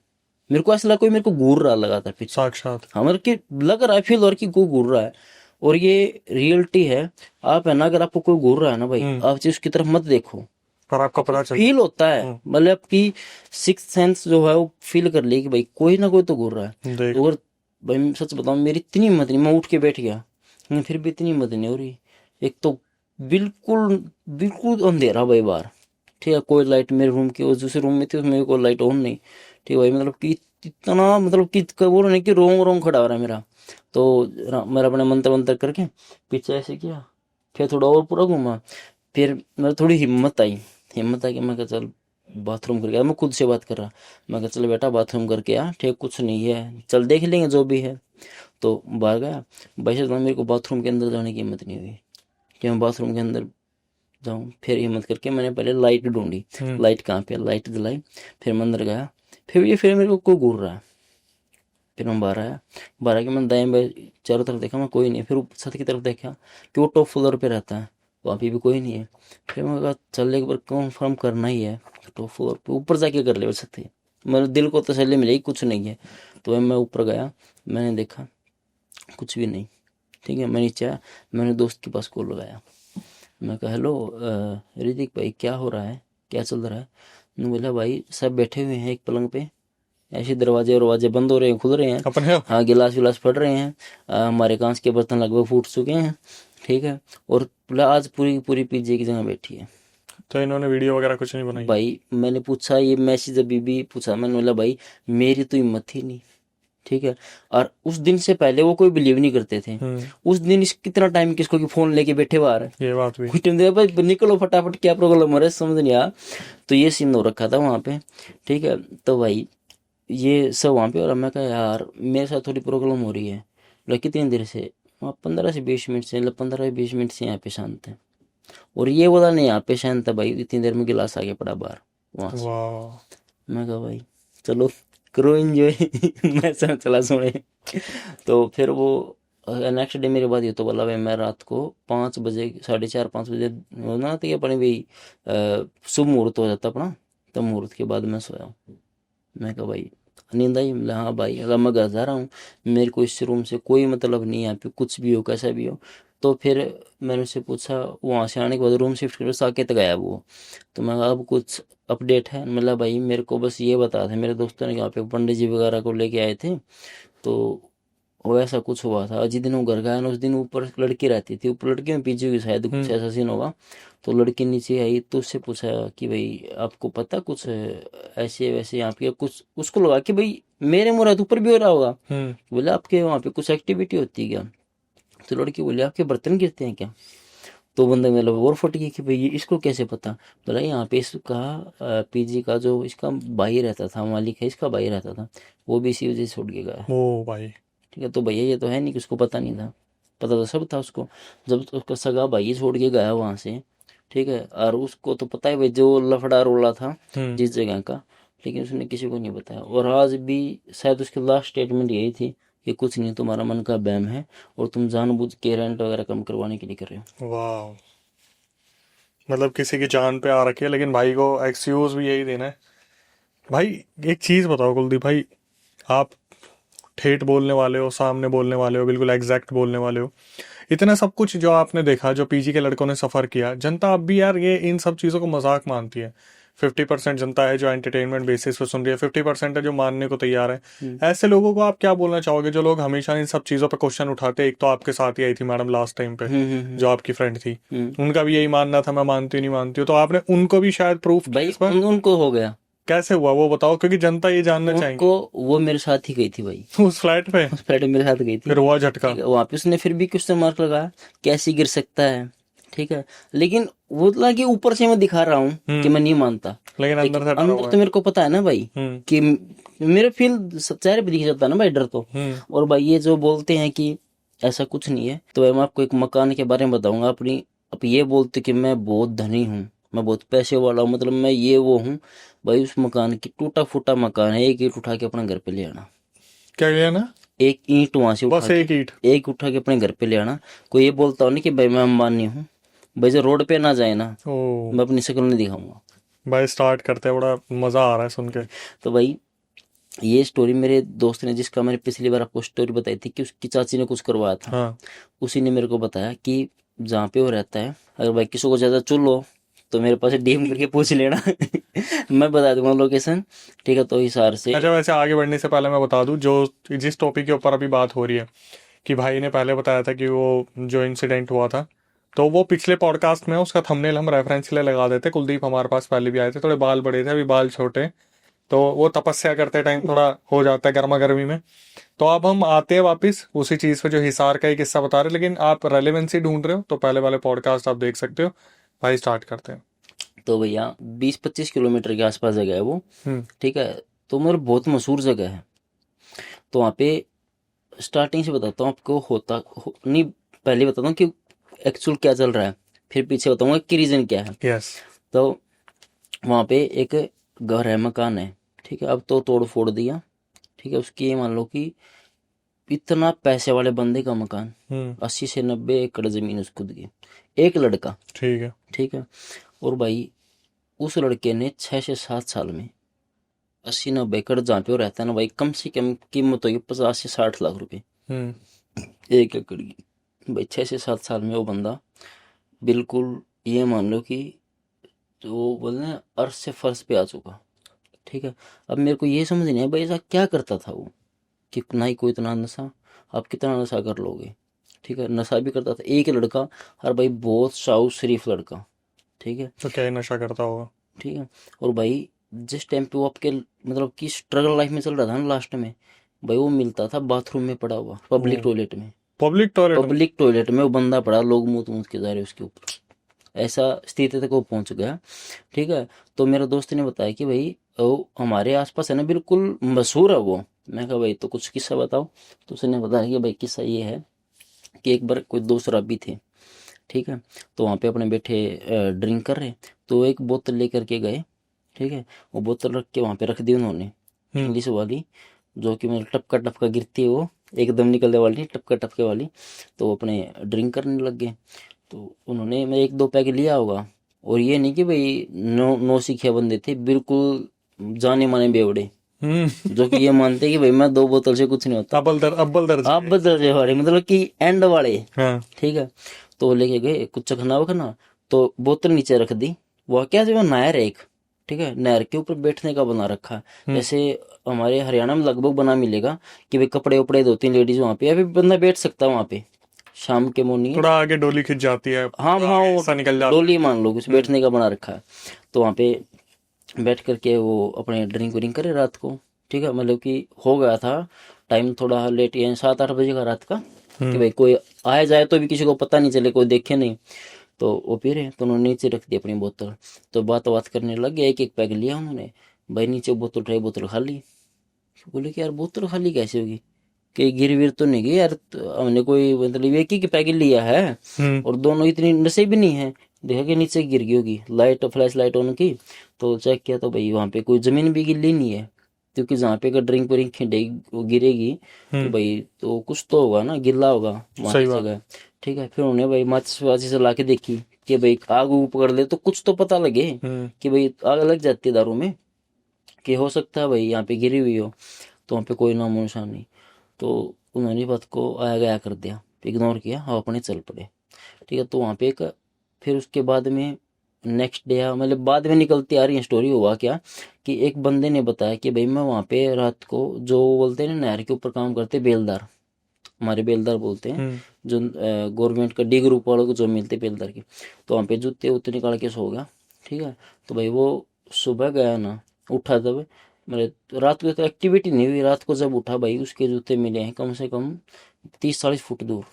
मेरे को ऐसा लगा कोई मेरे को घूर रहा लगा था पीछे, साक्षात हाँ मतलब कि लग रहा है, फील हो रहा है कि कोई घूर रहा है, और ये रियलिटी है। आप है ना, अगर आपको कोई घूर रहा है ना भाई, आप उसकी तरफ मत देखो, पर आपको पता चल फील होता है, मतलब आपकी सिक्स सेंस जो है वो फील कर ली कि भाई कोई ना कोई तो घूर रहा है। देख तो अगर भाई मैं सच बताऊं, मेरी इतनी हिम्मत नहीं, मैं उठ के बैठ गया, लेकिन फिर भी इतनी हिम्मत नहीं हो रही। एक तो बिल्कुल बिल्कुल अंधेरा भाई बाहर, ठीक है, कोई लाइट मेरे रूम की, और दूसरे रूम में थी उसमें कोई लाइट ऑन नहीं, ठीक है भाई, मतलब कि इतना, मतलब कि बोल रहे कि रोंग रोंग खड़ा हो रहा है मेरा। तो मेरा अपने मंत्र मंत्र करके पीछे ऐसे किया, फिर थोड़ा और पूरा घूमा, फिर मेरे थोड़ी हिम्मत आई कि मैं कहा चल बाथरूम करके आ, मैं खुद से बात कर रहा, मैं कहा चल बेटा बाथरूम करके आ, ठीक कुछ नहीं है, चल देख लेंगे जो भी है। तो बाहर गया, वैसे तो मेरे को बाथरूम के अंदर जाने की हिम्मत नहीं हुई कि मैं बाथरूम के अंदर जाऊँ। फिर हिम्मत करके मैंने पहले लाइट ढूंढी, लाइट कहाँ पे, लाइट जलाई, फिर मैं अंदर गया, फिर मेरे को कोई घूर रहा है। फिर मैं बाहर आया, बाहर आके मैंने दाएं बाएं चारों तरफ देखा, मैं कोई नहीं। फिर ऊपर छत की तरफ देखा कि वो टॉप फ्लोर पे रहता है, वहाँ पे भी कोई नहीं है। फिर मैं कहा चल एक बार कंफर्म करना ही है, टॉप फ्लोर पे ऊपर जाके कर ले छत पे, मेरे दिल को तसल्ली मिलेगी कुछ नहीं है। तो मैं ऊपर गया, मैंने देखा कुछ भी नहीं, ठीक है। मैं नीचे आया, मैंने दोस्त के पास कॉल लगाया, मैं कहा हेलो ऋतिक भाई क्या हो रहा है, क्या चल रहा है। उन्होंने बोला भाई सब बैठे हुए हैं एक पलंग पे, ऐसे दरवाजे बंद हो रहे हैं खुल रहे हैं, अपन है हाँ गिलास विलास फट रहे हैं, हमारे कांच के बर्तन लगभग फूट चुके हैं, ठीक है, और बोला आज पूरी पूरी पिज्जे की जगह बैठी है। तो इन्होंने वीडियो वगैरह कुछ नहीं बनाई? भाई मैंने पूछा ये मैसेज अभी भी पूछा, मैंने बोला भाई मेरी तो हिम्मत ही नहीं, ठीक है। और उस दिन से पहले वो कोई बिलीव नहीं करते थे, उस दिन कितना टाइम किसको की फोन लेके बैठे बाहर है, ये बात भी कुछ टाइम दे भाई निकलो फटाफट, क्या प्रॉब्लम हो रहा है समझ नहीं आया। तो ये सीन हो रखा था वहाँ पे, ठीक है। तो भाई ये सब वहाँ पे, और मैं कहा यार मेरे साथ थोड़ी प्रॉब्लम हो रही है, बोला कितनी देर से, वहाँ 15 से 20 मिनट से, मतलब 15 से 20 मिनट से यहाँ पे शांत है, और ये बोला नहीं यहाँ पे शांत है भाई, इतनी देर में गिलास आगे पड़ा बाहर वहाँ से। वाह मैं कहा भाई चलो करो एंजॉय मैं चला सोने। तो फिर वो नेक्स्ट डे मेरे बाद ये तो बोला भाई मैं रात को 5 बजे, 4:30-5 बजे होना था कि अपने भाई शुभ मुहूर्त हो जाता अपना, तब मुहूर्त के बाद मैं सोया हूँ। मैं कहा भाई नींद आई, बोला हाँ भाई अगर मैं घर जा रहा हूँ, मेरे को इस रूम से कोई मतलब नहीं है, यहाँ पे कुछ भी हो कैसा भी हो। तो फिर मैंने उससे पूछा, वहाँ से आने के बाद रूम शिफ्ट कर साकेत गया वो, तो मैं कहा अब कुछ अपडेट है, मतलब भाई मेरे को बस ये बता था, मेरे दोस्तों ने यहाँ पे पंडित जी वगैरह को लेके आए थे, तो वो ऐसा कुछ हुआ था। जिस दिन वो घर गया ना उस दिन ऊपर लड़की रहती थी, ऊपर लड़की में पीछे हुई शायद कुछ ऐसा सीन होगा। तो लड़की नीचे आई तो उससे पूछा कि भाई आपको पता कुछ ऐसे वैसे यहाँ पे कुछ, उसको लगा कि भाई मेरे मुराद ऊपर भी हो रहा होगा, बोले आपके वहाँ पे कुछ एक्टिविटी होती है क्या। तो लड़की बोली आपके बर्तन गिरते हैं क्या। तो बंदे मतलब और फट गई कि भाई ये इसको कैसे पता। बोला यहाँ पे इसका पीजी का जो इसका भाई रहता था, मालिक है इसका भाई रहता था, वो भी इसी वजह से छोड़ के गया। ओ भाई। ठीक है, तो भैया ये तो है नहीं कि उसको पता नहीं था, पता तो सब था उसको। जब उसका सगा भाई छोड़ के गया वहां से, ठीक है, और उसको तो पता है भाई जो लफड़ा रोला था जिस जगह का, लेकिन उसने किसी को नहीं बताया। और आज भी शायद उसकी लास्ट स्टेटमेंट यही थी कि कुछ नहीं, तुम्हारा मन का बैम है और तुम जानबूझ के रेंट वगैरह कम करवाने के लिए कर रहे हो। वाह, मतलब किसी की जान पे आ रखी है, लेकिन भाई को एक्सक्यूज भी यही देना है। भाई एक चीज बताओ कुलदीप भाई, आप ठेठ बोलने वाले हो, सामने बोलने वाले हो, बिल्कुल एग्जैक्ट बोलने वाले हो, इतना सब कुछ जो आपने देखा, जो पीजी के लड़कों ने सफर किया, जनता अब भी यार ये इन सब चीजों को मजाक मानती है। 50% जनता है जो एंटरटेनमेंट बेसिस पे सुन रही है, 50% है जो मानने को तैयार है। ऐसे लोगों को आप क्या बोलना चाहोगे, जो लोग हमेशा इन सब चीजों पे क्वेश्चन उठाते हैं? एक तो आपके साथ ही आई थी मैडम लास्ट टाइम पे, जो आपकी फ्रेंड थी, उनका भी यही मानना था, मैं मानती नहीं मानती हूँ, तो आपने उनको भी शायद प्रूफ किया भाई इस पर। उनको हो गया। कैसे हुआ वो बताओ, क्योंकि जनता ये जानना चाहेंगी। उनको वो मेरे साथ ही गई थी भाई, उस फ्लैट पे उस फ्लैट में मेरे साथ गई थी। फिर हुआ झटका। ठीक है, वहां पे उसने फिर भी क्वेश्चन मार्क लगाया, कैसे गिर सकता है। ठीक है, लेकिन वो लगे ऊपर से मैं दिखा रहा हूँ कि मैं नहीं मानता, लेकिन अंदर से डरा अंदर हुआ तो मेरे को पता है ना भाई है। कि मेरे फील चेहरे पे दिख जाता है ना भाई, डर तो। और भाई ये जो बोलते हैं कि ऐसा कुछ नहीं है, तो भाई मैं आपको एक मकान के बारे में बताऊंगा अपनी। अब ये बोलते कि मैं बहुत धनी हूँ, मैं बहुत पैसे वाला हूँ, मतलब मैं ये वो हूँ। भाई उस मकान की टूटा फूटा मकान है, एक ईंट उठा के अपने घर पे ले आना, क्या लिया ना? एक ईंट वहां से उठा बस एक ईंट। के, एक उठा के अपने घर पे ले आना। कोई ये बोलता हो नहीं कि भाई मैं अंबानी हूँ, भाई जो रोड पे ना जाए ना, ओ मैं अपनी शक्ल नहीं दिखाऊंगा। भाई, स्टार्ट करते हैं, बड़ा मजा आ रहा है सुन के। तो भाई ये स्टोरी मेरे दोस्त ने, जिसका मैंने पिछली बार आपको स्टोरी बताई थी कि उसकी चाची ने कुछ करवाया था, हाँ। उसी ने मेरे को बताया कि जहाँ पे वो रहता है, अगर भाई किसी को ज्यादा चुल हो तो मेरे पास डीएम करके पूछ लेना मैं बता दूंगा लोकेशन। ठीक है, तो हिसार से। अच्छा, वैसे आगे बढ़ने से पहले मैं बता दूं, जो जिस टॉपिक के ऊपर अभी बात हो रही है, कि भाई ने पहले बताया था कि वो जो इंसिडेंट हुआ था, तो वो पिछले पॉडकास्ट में उसका थंबनेल हम रेफरेंस के लिए लगा देते। कुलदीप हमारे पास पहले भी आए थे, थोड़े बाल बड़े थे, अभी बाल छोटे, तो वो तपस्या करते टाइम थोड़ा हो जाता है गर्मा गर्मी में। तो अब हम आते हैं वापस उसी चीज़ पे, जो हिसार का ही किस्सा बता रहे, लेकिन आप रेलेवेंसी ढूंढ रहे हो तो पहले वाले पॉडकास्ट आप देख सकते हो। भाई स्टार्ट करते हैं। तो भैया 20-25 किलोमीटर के आसपास जगह है वो। ठीक है, तो मतलब बहुत मशहूर जगह है। तो वहाँ पे स्टार्टिंग से बताता हूँ आपको, नहीं, पहले बताता हूँ कि एक्चुअल क्या चल रहा है, फिर पीछे बताऊंगा कि रीजन क्या है। यस। तो वहाँ पे एक घर है, मकान है। ठीक है, अब तो तोड़ फोड़ दिया। ठीक है, उसकी ये मान लो कि इतना पैसे वाले बंदे का मकान, 80 से 90 एकड़ जमीन उस खुद की, एक लड़का। ठीक है। ठीक है, और भाई उस लड़के ने 6 से 7 साल में 80-90 एकड़ जहाँ पे वो रहता है ना भाई, कम से कम कीमत होगी 50 से 60 लाख रुपए एक एकड़ की। भाई 6 से 7 साल में वो बंदा बिल्कुल, ये मान लो कि जो बोलते हैं अर्श से फर्श पे आ चुका। ठीक है, अब मेरे को ये समझ नहीं है भाई ऐसा क्या करता था वो, कि ना ही कोई इतना नशा, आप कितना नशा कर लोगे। ठीक है, नशा भी करता था एक लड़का, और भाई बहुत साउ शरीफ लड़का। ठीक है। तो क्या ही नशा करता होगा। ठीक है, और भाई जिस टाइम पे वो आपके मतलब कि स्ट्रगल लाइफ में चल रहा था ना, लास्ट में भाई वो मिलता था बाथरूम में पड़ा हुआ, पब्लिक टॉयलेट में। पब्लिक टॉयलेट में? पब्लिक टॉयलेट में वो बंदा पड़ा, लोग मुंह मूत के जा रहे उसके ऊपर, ऐसा स्थिति तक वो पहुंच गया। ठीक है, तो मेरे दोस्त ने बताया कि भाई वो हमारे आसपास है ना, बिल्कुल मशहूर है वो। मैं कहा भाई तो कुछ किस्सा बताओ। तो उसने बताया कि भाई किस्सा ये है कि एक बार कोई दो शराबी थे। ठीक है, तो वहाँ पे अपने बैठे ड्रिंक कर रहे, तो एक बोतल लेकर के गए। ठीक है, वो बोतल रख के वहाँ पे रख दी उन्होंने, इंग्लिश वाली, जो कि मतलब टपका टपका गिरती है वो, एकदम निकलने वाली नहीं, टपका टपके वाली। तो वो अपने ड्रिंक करने लग गए। तो उन्होंने मैं 1-2 पैक लिया होगा, और ये नहीं कि भाई नो सीखे बंदे थे, बिल्कुल जाने माने बेवड़े, जो कि ये मानते कि भाई मैं 2 बोतल से कुछ नहीं होता। अब्बल दर्जे वाले, मतलब कि एंड वाले। हाँ। ठीक है, तो लेके गए कुछ चखना वखना, तो बोतल नीचे रख दी। वो क्या जो नहर है एक, ठीक है, नहर के ऊपर बैठने का बना रखा है, जैसे हमारे हरियाणा में लगभग बना मिलेगा कि भाई कपड़े उपड़े धोती हैं लेडीज वहाँ पे, या फिर बंदा बैठ सकता है वहाँ पे शाम के मॉर्निंग। थोड़ा आगे डोली खिंच जाती है। हाँ हाँ, ऐसा निकल जाता डोली मान लो कुछ बैठने का बना रखा है। तो वहाँ पे बैठ करके वो अपने ड्रिंक व्रिंक करे रात को। ठीक है, मतलब कि हो गया था टाइम थोड़ा लेट, यानी 7-8 बजे का रात का, कि भाई कोई आए जाए तो भी किसी को पता नहीं चले, कोई देखे नहीं। तो वो पी रहे, तो उन्होंने नीचे रख दी अपनी बोतल। तो बात करने लग गए, एक एक पैक लिया उन्होंने। भाई नीचे बोतल उठाई, बोतल खाली। बोले कि यार बोतल खाली कैसे होगी, कि गिर विर तो नहीं गई यार, तो हमने कोई मतलब एक ही पैकेट लिया है और दोनों इतनी नशे भी नहीं है। देखा कि नीचे गिर गई होगी, लाइट फ्लैश लाइट ऑन की तो चेक किया, तो भाई वहां पे कोई जमीन भी गिल्ली नहीं है, क्योंकि जहाँ पे अगर ड्रिंक व्रिंक खिंडेगी वो गिरेगी तो भाई तो कुछ तो होगा ना, गिल्ला होगा वहां सही की बात। जगह। ठीक है, फिर उन्होंने भाई माचिस वाचिस ला के देखी कि भाई आग उग पकड़ ले तो कुछ तो पता लगे कि भाई आग लग जाती है दारू में, कि हो सकता है भाई यहाँ पे गिरी हुई हो। तो वहाँ पे कोई नामो निशान नहीं। तो उन्होंने बात को आया गया कर दिया, इग्नोर किया, हम अपने चल पड़े। ठीक है, तो वहाँ पे एक फिर उसके बाद में नेक्स्ट डे मतलब बाद में निकलती आ रही है स्टोरी, हुआ क्या कि एक बंदे ने बताया कि भाई मैं वहाँ पे रात को, जो बोलते हैं ना नहर के ऊपर काम करते बेलदार, हमारे बेलदार बोलते हैं, जो गवर्नमेंट का डी ग्रुप वालों को जो मिलते बेलदार की, तो वहाँ पे जूते उतने निकाल के सो गया। ठीक है, तो भाई वो सुबह गया ना, उठा जब, मतलब रात को तो एक्टिविटी नहीं हुई, रात को जब उठा भाई उसके जूते मिले हैं कम से कम 30-40 फुट दूर।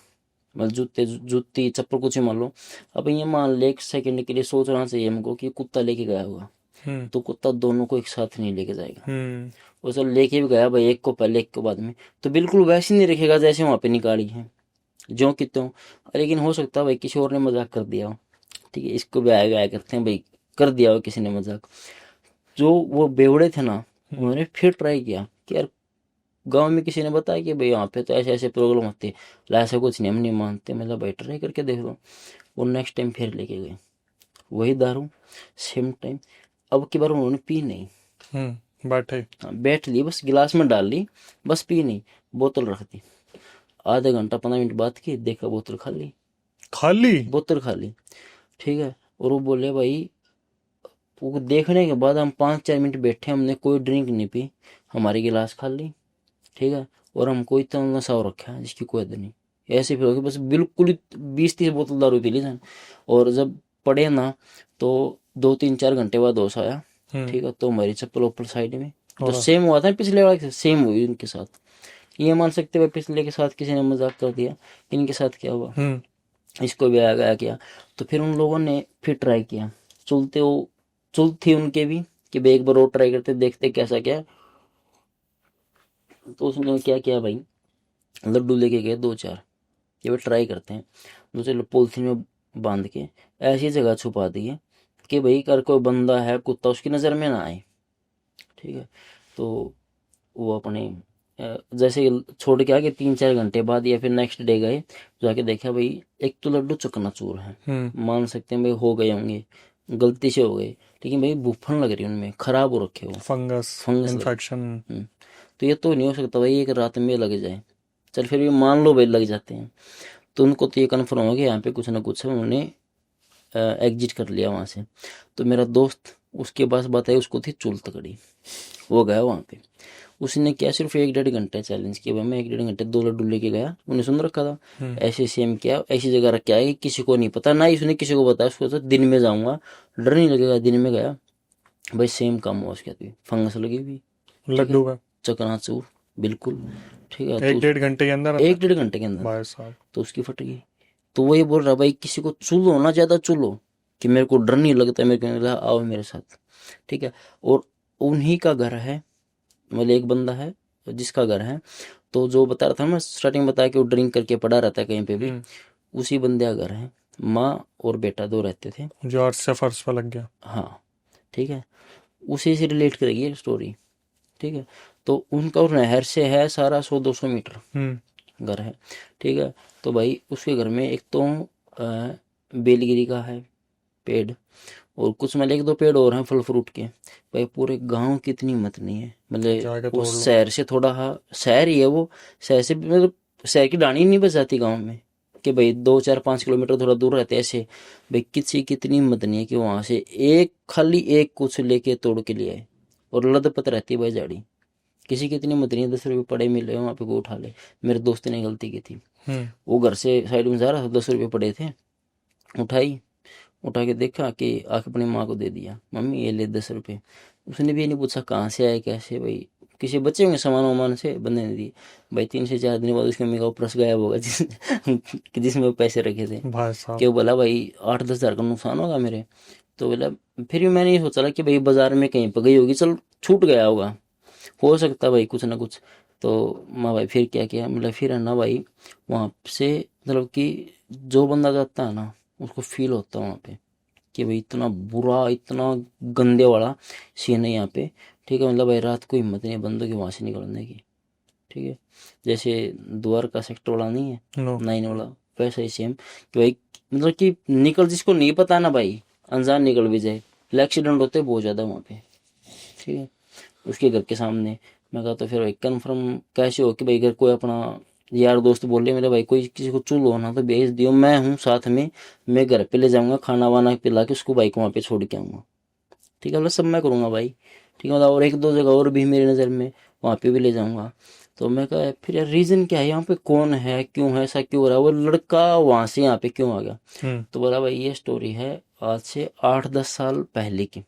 मतलब जूते जूती चप्पल कुछ ही मान लो। अब ये मान ले एक सेकंड के लिए सोचना चाहिए हमको कि कुत्ता लेके गया होगा, तो कुत्ता दोनों को एक साथ नहीं लेके जाएगा। वो चल लेके भी गया भाई, एक को पहले एक को बाद में, तो बिल्कुल वैसे नहीं रखेगा जैसे वहां पे निकाली है, जो कि त्यों। लेकिन हो सकता है भाई किसी और ने मजाक कर दिया हो। ठीक है, इसको भी आया गया करते हैं भाई, कर दिया हो किसी ने मजाक। जो वो बेवड़े थे ना, उन्होंने फिर ट्राई किया कि यार गांव में किसी ने बताया कि भाई यहाँ पे तो ऐसे ऐसे प्रॉब्लम होती है, ला ऐसा कुछ नहीं, हम नहीं मानते, मतलब भाई ट्राई करके देख लो। वो नेक्स्ट टाइम फिर लेके गए वही दारू, सेम टाइम। अब की बार उन्होंने पी नहीं, बैठे। हाँ, बैठ ली, बस गिलास में डाल ली, बस पी नहीं, बोतल रख दी। आधा घंटा 15 मिनट बात की, देखा बोतल खाली, खाली। बोतल खाली। ठीक है, और वो बोले भाई, वो देखने के बाद हम 5-4 मिनट बैठे, हमने कोई ड्रिंक नहीं पी, हमारी गिलास खाली। ठीक है, और हमको इतना नशा हो रखा है जिसकी कोई हद नहीं। ऐसे फिर हो गया, बस बिल्कुल 20-30 बोतल दारू पी ली जान। और जब पड़े ना, तो 2-3-4 घंटे बाद होश आया। ठीक है, तो हमारी चप्पल ऊपर साइड में, जो सेम हुआ था पिछले वाले के सेम हुई उनके साथ। ये मान सकते हो पिछले के साथ किसी ने मजाक कर दिया, इनके साथ क्या हुआ, इसको भी आ गया क्या। तो फिर उन लोगों ने फिर ट्राई किया, चुलते वो चुल थी उनके भी कि भाई एक बार और ट्राई करते देखते कैसा क्या। तो उसने क्या किया भाई, लड्डू लेके गए 2-4, ये भाई ट्राई करते हैं। दूसरे पॉलिथीन में बांध के ऐसी जगह छुपा दिए कि भाई कर कोई बंदा है कुत्ता उसकी नज़र में ना आए। ठीक है, तो वो अपने जैसे छोड़ के आगे 3-4 घंटे बाद या फिर नेक्स्ट डे गए, जाके देखा भाई एक तो लड्डू चकनाचूर है, मान सकते हैं भाई हो गए होंगे, गलती से हो गए, लेकिन भाई भूफन लग रही है उनमें, खराब हो रखे वो, फंगस फंगस लग। इन्फेक्शन। तो ये तो नहीं हो सकता भाई एक रात में लग जाए। चल फिर भी मान लो भाई लग जाते हैं, तो उनको तो ये कन्फर्म हो गया यहाँ पे कुछ ना कुछ है, उन्होंने एग्जिट कर लिया वहाँ से। तो मेरा दोस्त उसके पास बताई, उसको थी चुल तकड़ी, वो गया वहाँ पे। उसने क्या सिर्फ 1-1.5 घंटे चैलेंज किया भाई, मैं 1-1.5 घंटे 2 लड्डू लेके गया, उन्हें सुन रखा था, ऐसे सेम किया, ऐसी जगह रख के आया कि किसी को नहीं पता, ना ही उसने किसी को बताया, उसको तो दिन में जाऊंगा डर नहीं लगेगा। दिन में गया भाई, सेम काम हुआ उसके हाथ, फंगस लगी हुई। लड्डू का चकनाचूर बिल्कुल। ठीक है, तो 1-1.5 घंटे के अंदर 1-1.5 घंटे के अंदर भाई साहब। तो उसकी फट गई। तो वो ये बोल रहा भाई किसी को चुलो ना, ज्यादा चुलो, कि मेरे को डर नहीं लगता, मेरे को नहीं लगता, आओ मेरे साथ। ठीक है, और उन्हीं का घर है, मतलब एक बंदा है जिसका घर है, तो जो बता रहा था मैं स्टार्टिंग में बताया कि वो ड्रिंक करके पड़ा रहता है कहीं पे भी, उसी बंदे का घर है। माँ और बेटा दो रहते थे, जो अर्थ से फर्श पर लग गया। हाँ। ठीक है, उसी से रिलेट करेगी ये स्टोरी। ठीक है, तो उनका और नहर से है सारा 100-200 मीटर घर है। ठीक है, तो भाई उसके घर में एक तो बेलगिरी का है पेड़, और कुछ मतलब 1-2 पेड़ और हैं फल फ्रूट के। भाई पूरे गांव की इतनी हिम्मत नहीं है, जाके मतलब वो तोड़ लो। शहर से थोड़ा, हाँ शहर ही है वो, शहर से मतलब शहर की डाणी नहीं बच जाती गाँव में, कि भाई 2-4-5 किलोमीटर थोड़ा दूर रहते हैं ऐसे। भाई किसी की इतनी हिम्मत नहीं है कि वहां से एक खाली एक कुछ लेके तोड़ के लिए आए, और लदपत रहती है भाई झाड़ी। किसी की इतनी हिम्मत नहीं है 10 रुपये पड़े मिले वहाँ पे को उठा ले। मेरे दोस्त ने गलती की थी, वो घर से साइड में जा रहा था, 10 रुपये पड़े थे, उठाई, उठा के देखा कि आके अपनी माँ को दे दिया, मम्मी ये ले 10 रुपये। उसने भी ये नहीं पूछा कहाँ से आए कैसे, भाई किसी बच्चे होंगे सामान वामान से, बंदे ने दी भाई। 3 से 4 दिन बाद उसकी मम्मी का पर्स गायब होगा जिसमें वो पैसे रखे थे। भाई साहब। क्यों बोला भाई 8-10 हज़ार का नुकसान होगा मेरे। तो बोला, फिर भी मैंने ये सोचा कि भाई बाजार में कहीं पर गई होगी, चल छूट गया होगा, हो सकता भाई कुछ ना कुछ। तो माँ भाई फिर क्या किया, मतलब फिर है ना भाई वहाँ से, मतलब कि जो बंदा जाता है ना उसको फील होता है वहाँ पे कि भाई इतना बुरा, इतना गंदे वाला सीन है यहाँ पे। ठीक है, मतलब भाई रात को हिम्मत नहीं है बंदों की वहाँ से निकलने की। ठीक है, जैसे द्वारका सेक्टर वाला नहीं है, नो। 9 वाला, वैसा ही सेम कि भाई मतलब कि निकल, जिसको नहीं पता ना भाई, अनजान निकल भी जाए, एक्सीडेंट होते हैं बहुत ज़्यादा वहाँ पे। ठीक है, उसके घर के सामने। मैं कहा तो फिर भाई कन्फर्म कैसे हो कि भाई घर कोई अपना यार दोस्त बोले मेरे भाई कोई किसी को चूल हो ना तो भेज दियो, मैं हूँ साथ में, मैं घर पे ले जाऊंगा, खाना वाना पिला के उसको बाइक वहाँ पे छोड़ के आऊँगा। ठीक है, मतलब सब मैं करूँगा भाई। ठीक है, मतलब और 1-2 जगह और भी मेरी नज़र में, वहाँ पे भी ले जाऊँगा। तो मैं कहा फिर यार रीज़न क्या है यहाँ पे, कौन है, क्यों है ऐसा, क्यों हो रहा है, वो लड़का वहाँ से यहाँ पे क्यों आ गया। तो बोला भाई ये स्टोरी है आज से 8-10 साल पहले की।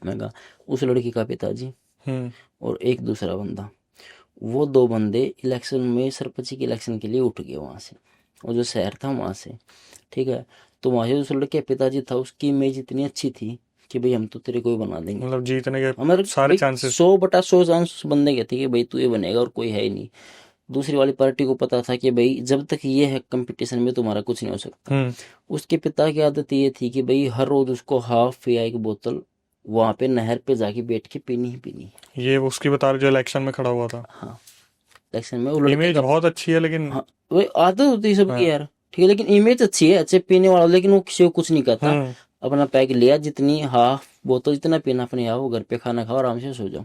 मैं कहा उस लड़की का पिताजी और एक दूसरा बंदा, वो 2 बंदे इलेक्शन में, सरपंच के इलेक्शन के लिए उठ गए वहाँ से, और जो शहर था वहाँ से। ठीक है, तो वहाँ से उस लड़के का पिताजी था, उसकी इमेज इतनी अच्छी थी कि भाई हम तो तेरे को ही बना देंगे, मतलब जीतने के हमारे सारे भाई चांसेस। 100/100 चांस उस बंदे के थे कि भाई तू ये बनेगा और कोई है ही नहीं। दूसरी वाली पार्टी को पता था कि भाई जब तक ये है कंपटीशन में तुम्हारा कुछ नहीं हो सकता। उसके पिता की आदत ये थी कि भाई हर रोज उसको हाफ या 1 बोतल वहां पे नहर पे जाके बैठ के पीनी ही पीनी है। ये उसकी बता रहे जो इलेक्शन में खड़ा हुआ था। हाँ, इलेक्शन में वो लड़के इमेज का, बहुत अच्छी है लेकिन। हाँ वो आदत होती है सबकी हाँ। यार। ठीक है, लेकिन इमेज अच्छी है, अच्छे पीने वाला, लेकिन वो किसी को कुछ नहीं कहता। अपना पैक लिया, जितनी हाफ बोतल जितना पीना अपने आओ, घर पे खाना खाओ, आराम से सो जाओ।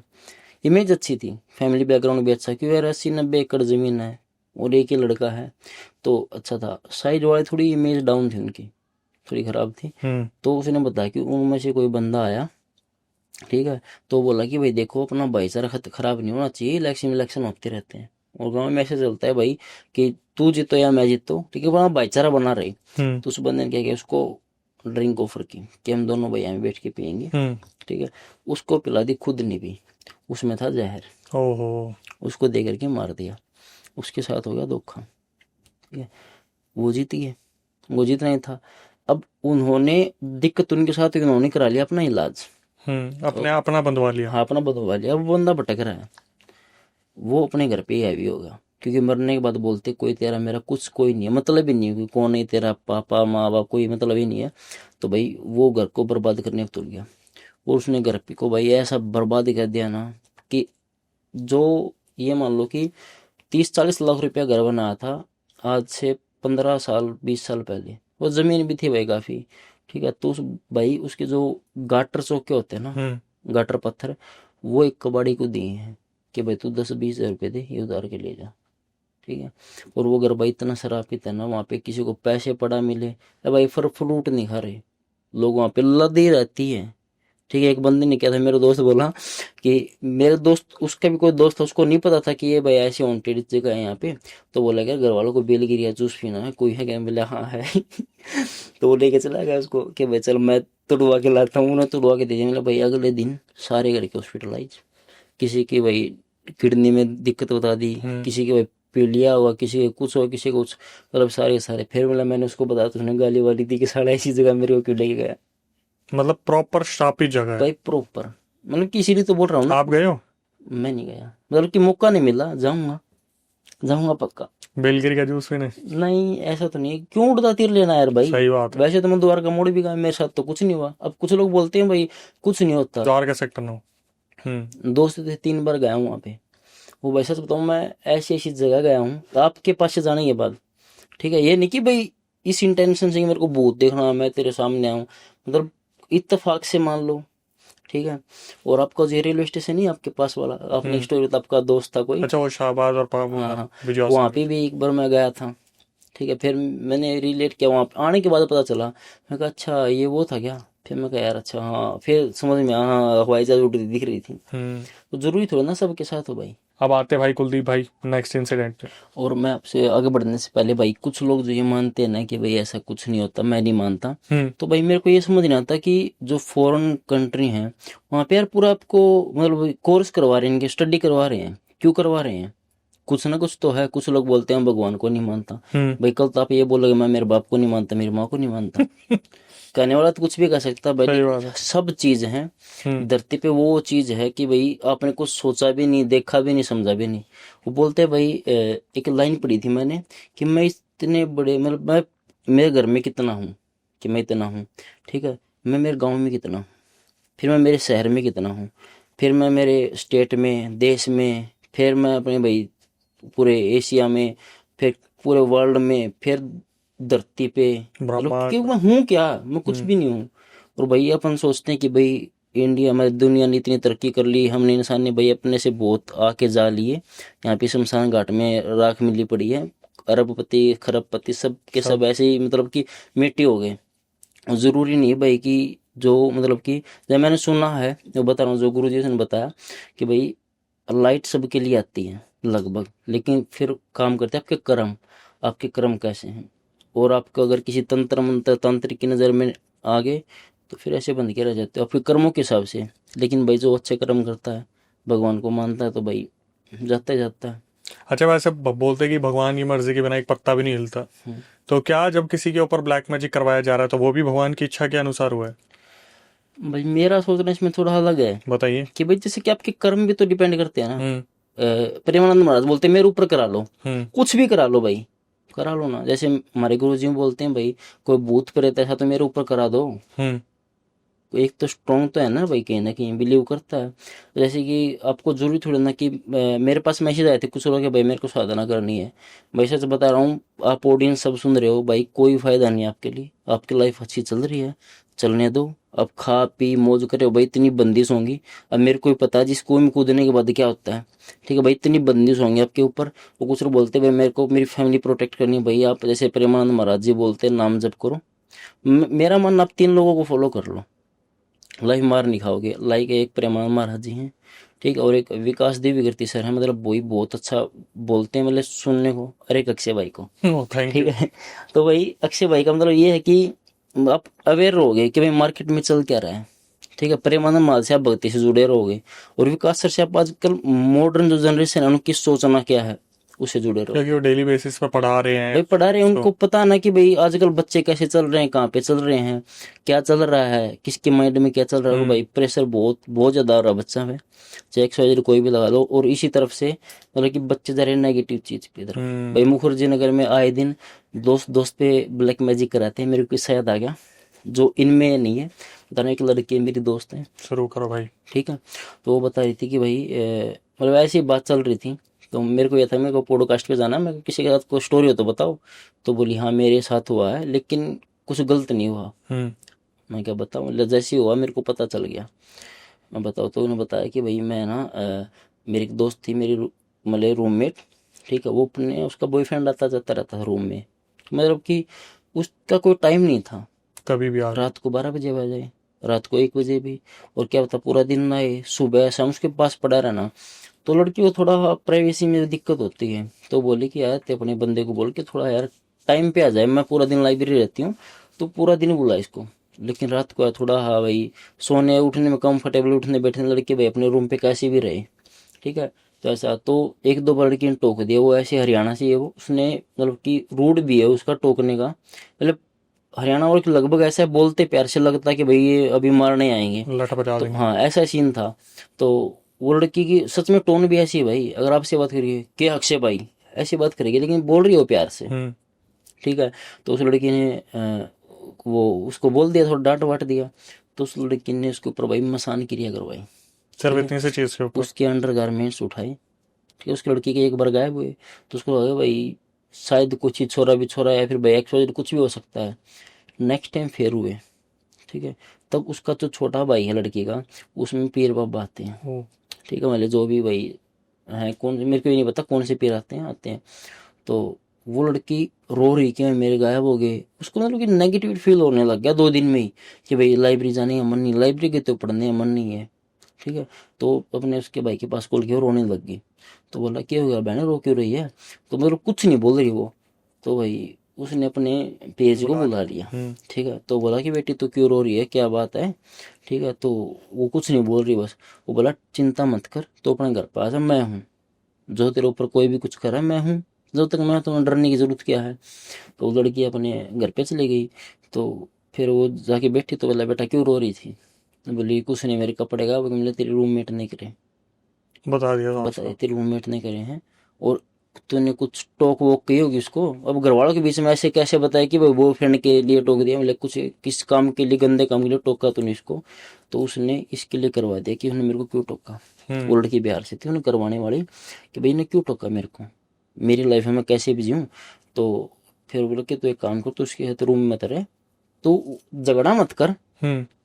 इमेज अच्छी थी, फैमिली बैकग्राउंड भी अच्छा, क्योंकि यार 80-90 एकड़ जमीन है और एक ही लड़का है, तो अच्छा था। साइड वाले थोड़ी इमेज डाउन थी उनकी, थोड़ी खराब थी। तो उसने बताया कि उनमें से कोई बंदा आया। ठीक है, तो बोला कि भाई देखो अपना भाईचारा खराब नहीं होना चाहिए, इलेक्शन होते रहते हैं और गाँव में ऐसे चलता है भाई कि तू जीतो या मैं जीतो, ठीक है, अपना भाईचारा बना रही। तो उस बंदे ने क्या किया, उसको ड्रिंक ऑफर की कि हम दोनों भैया में बैठ के पियेंगे। ठीक है, उसको पिला दी, खुद नहीं पी, उसमें था जहर। ओहो। उसको दे करके मार दिया, उसके साथ हो गया धोखा। ठीक है, वो जीत गए, वो जीतना ही था। अब उन्होंने दिक्कत उनके साथ, उन्होंने करा लिया अपना इलाज, अपने अपना बंधवा लिया। हाँ अपना बदलवा लिया। अब वो बंदा भटक रहा है, वो अपने घर पे ही हैवी होगा, क्योंकि मरने के बाद बोलते कोई तेरा मेरा कुछ कोई नहीं है, मतलब ही नहीं है, कौन है तेरा पापा माँ बाप, कोई मतलब ही नहीं है। तो भाई वो घर को बर्बाद करने को तुल गया, और उसने घर पे को भाई ऐसा बर्बाद कर दिया ना कि जो, ये मान लो कि 30-40 लाख रुपया घर बनाया था आज से 15 साल 20 साल पहले, वो जमीन भी थी भाई काफी। ठीक है, तो उस भाई उसके जो गाटर चौके होते हैं ना, गाटर पत्थर, वो एक कबाड़ी को दिए हैं कि भाई तू 10-20 हज़ार रुपये दे, ये उधार के ले जा। ठीक है, और वो घर भाई इतना शराब पीता है ना, वहाँ पे किसी को पैसे पड़ा मिले, अब भाई फल फ्रूट नहीं खा रहे लोग, वहाँ पे लदी रहती है। ठीक है, एक बंदे ने क्या था, मेरा दोस्त बोला कि मेरे दोस्त, उसका भी कोई दोस्त था, उसको नहीं पता था कि ये भाई ऐसी हॉन्टेड जगह है यहाँ पे। तो बोला क्या घर वालों को बेलगिरी या जूस पीना है, कोई है क्या, बोला हाँ है। तो वो लेके चला गया उसको कि भाई चल मैं तुड़वा के लाता हूँ, उन्हें तुड़वा के दे दिया। मतलब भाई अगले दिन सारे घर के हॉस्पिटलाइज, किसी की भाई किडनी में दिक्कत बता दी, किसी के भाई पीलिया हुआ, किसी के कुछ हुआ, किसी को कुछ, मतलब सारे के सारे। फिर मतलब मैंने उसको बताया तो उसने गाली वाली दी कि साला ऐसी जगह मेरे को क्यों लेके गया। मतलब प्रॉपर श्रापित जगह है भाई प्रॉपर, मतलब कि इसीलिए तो बोल रहा हूँ ना। आप गए हो? मैं नहीं गया, मतलब कि मौका नहीं मिला, जाऊंगा, जाऊंगा पक्का। बेलगिरी का जूस पीने? नहीं ऐसा तो नहीं, क्यों उड़ता तीर लेना यार भाई। सही बात है। वैसे तो मैं द्वारका मोड़ भी गया, मेरे साथ तो कुछ नहीं हुआ। अब कुछ लोग बोलते हैं भाई कुछ नहीं होता, द्वारका सेक्टर 9। दोस्त थे 3 बार गया हूँ वहाँ पे। वो भाई सच बताऊँ, मैं ऐसी ऐसी जगह गया हूँ, तो आपके पास से जाना ही है बात। ठीक है, ये नहीं कि भाई इस इंटेंशन से कि मेरे को भूत देखना, मैं तेरे सामने आऊँ, मतलब इत्तेफाक से मान लो। ठीक है, और आपका जो रेलवे स्टेशन ही आपके पास वाला, आपने स्टोरी तो आपका दोस्त था कोई, अच्छा वो शाहबाज और हाँ, विजय वहाँ पे भी एक बार मैं गया था। ठीक है, फिर मैंने रिलेट किया, वहाँ पे आने के बाद पता चला, मैं कहा अच्छा ये वो था क्या। फिर मैं कहा यार अच्छा हाँ, फिर समझ में, हाँ हवाई जहाज उड़ रही दिख रही थी। तो जरूरी थोड़ा ना सबके साथ हो भाई, अब आते भाई कुलदीप भाई नेक्स्ट इंसिडेंट पे। और मैं आपसे आगे बढ़ने से पहले भाई, कुछ लोग जो ये मानते हैं ना कि भाई ऐसा कुछ नहीं होता, मैं नहीं मानता। तो भाई मेरे को ये समझ नहीं आता कि जो फॉरेन कंट्री है वहाँ पे यार पूरा आपको मतलब कोर्स करवा रहे हैं, इनके स्टडी करवा रहे हैं, क्यों करवा रहे हैं? कुछ ना कुछ तो है। कुछ लोग बोलते हैं भगवान को नहीं मानता। भाई कल तो आप ये बोलोगे मैं मेरे बाप को नहीं मानता, मेरी माँ को नहीं मानता। कहने वाला तो कुछ भी कह सकता है भाई, सही बात है। सब चीज है धरती पे। वो चीज है कि भाई आपने कुछ सोचा भी नहीं, देखा भी नहीं, समझा भी नहीं। वो बोलते हैं भाई, एक लाइन पढ़ी थी मैंने कि मैं इतने बड़े मतलब मैं मेरे घर में कितना हूँ कि मैं इतना हूँ, ठीक है, मैं मेरे गांव में कितना हूँ, फिर मैं मेरे शहर में कितना हूँ, फिर मैं मेरे स्टेट में, देश में, फिर मैं अपने भाई पूरे एशिया में, फिर पूरे वर्ल्ड में, फिर धरती पे। मतलब ब्रह्मांड कि में। मैं हूँ क्या? मैं कुछ भी नहीं हूँ। और भाई अपन सोचते हैं कि भाई इंडिया में, दुनिया ने इतनी तरक्की कर ली, हमने इंसान ने भाई अपने से बहुत आके जा लिए। यहाँ पे शमशान घाट में राख मिली पड़ी है। अरबपति खरबपति सब के सब ऐसे ही मतलब कि मिट्टी हो गए। जरूरी नहीं भाई कि जो मतलब कि जब मैंने सुना है, जो बता रहा हूँ, जो गुरु जी ने बताया कि भाई लाइट सबके लिए आती है लगभग, लेकिन फिर काम करते हैं आपके कर्म। आपके कर्म कैसे हैं? और आपको अगर किसी तंत्र मंत्र तंत्र की नज़र में आ गए तो फिर ऐसे बंद के रह जाते हो आपके कर्मों के हिसाब से। लेकिन भाई जो अच्छे कर्म करता है, भगवान को मानता है, तो भाई जाता ही जाता है। अच्छा वैसे बोलते कि भगवान की मर्जी के बिना एक पत्ता भी नहीं हिलता, तो क्या जब किसी के ऊपर ब्लैक मैजिक करवाया जा रहा है तो वो भी भगवान की इच्छा के अनुसार हुआ है? भाई मेरा सोचना इसमें थोड़ा अलग है बताइए। कि भाई जैसे कि आपके कर्म भी तो डिपेंड करते हैं ना। हम्म। प्रेमानंद महाराज बोलते हैं मेरे ऊपर करा लो, हम्म। कुछ भी करा लो भाई, करा लो ना। जैसे हमारे गुरु जी बोलते हैं भाई कोई भूत प्रेत ऐसा तो मेरे ऊपर करा दो। हम्म। एक तो स्ट्रांग तो है ना भाई, कहीं ना कहीं बिलीव करता है। जैसे कि आपको जरूरी थोड़ी ना कि मेरे पास मैसेज आए थे कुछ लोग कि भाई मेरे को साधना करनी है। भाई सच बता रहा हूँ, आप ऑडियंस सब सुन रहे हो भाई, कोई फायदा नहीं आपके लिए। आपकी लाइफ अच्छी चल रही है, चलने दो। अब खा पी मौज करे भाई, इतनी बंदिश होंगी। अब मेरे को भी पता है जिस कुएं में कूदने के बाद क्या होता है, ठीक है भाई, इतनी बंदिश होंगी आपके ऊपर। वो कुछ लोग बोलते हैं भाई मेरे को मेरी फैमिली प्रोटेक्ट करनी है। भाई आप जैसे प्रेमानंद महाराज जी बोलते हैं नाम जप करो। मेरा मन, आप 3 लोगों को फॉलो कर लो, लाइफ मार नहीं खाओगे। लाइक एक प्रेमानंद महाराज जी हैं, ठीक है, और एक विकास देवी कीर्ति सर है, मतलब वही बहुत अच्छा बोलते हैं मतलब सुनने को। और एक अक्षय भाई को, थैंक ठीक यू। है। तो भाई अक्षय भाई का मतलब ये है कि आप अवेयर रहोगे कि भाई मार्केट में चल क्या रहा है, ठीक है। प्रेमानंद महाराज से आप भक्ति से जुड़े रहोगे, और विकास सर से आप आजकल मॉडर्न जो जनरेशन है उनकी सोचना क्या है उससे जुड़े रहो। क्योंकि वो डेली बेसिस पे पढ़ा रहे हैं भाई पढ़ा रहे हैं, उसको। उनको पता ना कि भाई आजकल बच्चे कैसे चल रहे हैं, कहाँ पे चल रहे हैं, क्या चल रहा है, किसके माइंड में क्या चल रहा है। और भाई प्रेशर बहुत बहुत ज्यादा हो रहा है बच्चा में, चाहे एक्सवाइजेड कोई भी लगा लो। और इसी तरफ से मतलब कि बच्चे जा रहे हैं नेगेटिव चीज की तरफ। भाई मुखर्जी नगर में आए दिन दोस्त दोस्त पे ब्लैक मैजिक कराते हैं। मेरे को किस्सा याद आ गया जो इनमें नहीं है। बता रहा, एक लड़की मेरी दोस्त है, शुरू करो भाई। ठीक है। तो वो बता रही थी कि भाई मतलब ऐसी बात चल रही थी। तो मेरे को ये था मेरे को पॉडकास्ट पे जाना, मैं किसी के साथ कोई स्टोरी हो तो बताओ। तो बोली हाँ मेरे साथ हुआ है लेकिन कुछ गलत नहीं हुआ। मैं क्या बताऊँ, मतलब जैसे ही हुआ मेरे को पता चल गया। मैं बताऊँ तो उन्होंने बताया कि भाई मैं ना मेरी एक दोस्त थी, मेरी मतलब रूममेट, ठीक है। वो अपने उसका बॉयफ्रेंड आता जाता रहता था रूम में, मतलब कि उसका कोई टाइम नहीं था। कभी भी आ रात को 12 बजे आ जाए, रात को 1 बजे भी, और क्या बता पूरा दिन ना आए, सुबह शाम उसके पास पड़ा रहना। तो लड़की को थोड़ा प्राइवेसी में दिक्कत होती है। तो बोली कि यार ते अपने बंदे को बोल के थोड़ा यार टाइम पे आ जाए, मैं पूरा दिन लाइब्रेरी रहती हूँ, तो पूरा दिन बुला इसको। लेकिन रात को थोड़ा हाँ भाई सोने उठने में कंफर्टेबल, उठने बैठने लड़के भाई अपने रूम पे कैसे भी रहे, ठीक है। तो ऐसा तो 1-2 बार लड़की ने टोक दिया। वो ऐसे हरियाणा से है, वो उसने मतलब कि रूड भी है उसका टोकने का, मतलब हरियाणा वाले के लगभग ऐसा बोलते प्यार से, लगता है कि भाई ये अभी मारने आएंगे। लठ बजा तो देंगे। हाँ ऐसा सीन था। तो वो लड़की की सच में टोन भी ऐसी है भाई, अगर आपसे बात करिए क्या अक्षय भाई, ऐसी बात करेगी लेकिन बोल रही हो प्यार से, ठीक है। तो उस लड़की ने वो उसको बोल दिया, थोड़ा डांट वाट दिया। तो उस लड़की ने उसके ऊपर भाई मसान क्रिया करवाई, सिर्फ ठीक है। इतनी सी चीज के ऊपर। उसके अंडर गारमेंट्स उठाए, ठीक है। उसकी लड़की के एक बार गायब हुए, तो उसको लगा भाई शायद कुछ ही छोरा भी छोरा या फिर भाई एक्स कुछ भी हो सकता है। नेक्स्ट टाइम फिर हुए, ठीक है। तब उसका जो छोटा भाई है लड़की का, उसमें पीर बाबा आते हैं, ठीक है। मतलब जो भी भाई है, कौन मेरे को ये नहीं पता कौन से पीर आते हैं। तो वो लड़की रो रही कि मेरे गायब हो गए। उसको मतलब कि नेगेटिव फील होने लग गया 2 दिन में ही कि भाई लाइब्रेरी जाने का मन नहीं, लाइब्रेरी के तो पढ़ने का मन नहीं है, ठीक है। तो अपने उसके भाई के पास कॉल किया, रोने लग गई। तो बोला क्या हो गया बहन, रो क्यों रही है? तो मेरे को कुछ नहीं बोल रही वो। तो भाई उसने अपने पेज को बुला लिया, ठीक है। तो बोला कि बेटी तू क्यों रो रही है, क्या बात है, ठीक है। तो वो कुछ नहीं बोल रही, बस वो बोला चिंता मत कर, तो अपने घर पे आ जा, मैं हूँ, जो तेरे ऊपर कोई भी कुछ करे मैं हूँ, जब तक मैं, तुम्हें डरने की जरूरत क्या है। तो वो लड़की अपने घर पे चली गई। तो फिर वो जाके बैठी, तो बोला बेटा क्यों रो रही थी? तो बोली कुछ नहीं, मेरे कपड़े का बोले तेरे रूममेट ने करे, बता दिया था बता उसको। तेरे रूममेट ने करे हैं, और तूने कुछ टोक वोक की होगी उसको। अब घर वालों के बीच में ऐसे कैसे बताया कि भाई बॉयफ्रेंड के लिए टोक दिया, मतलब कुछ किस काम के लिए, गंदे काम के लिए टोका तूने इसको। तो उसने इसके लिए करवा दिया कि उसने मेरे को क्यों टोका। वो लड़की बिहार से थी, उन्हें करवाने वाली कि भाई ने क्यों टोका मेरे को, मेरी लाइफ में मैं कैसे भी जीऊँ। तो फिर बोला कि तू एक काम कर, तू उसके साथ रूम में रहे, तू झगड़ा मत कर।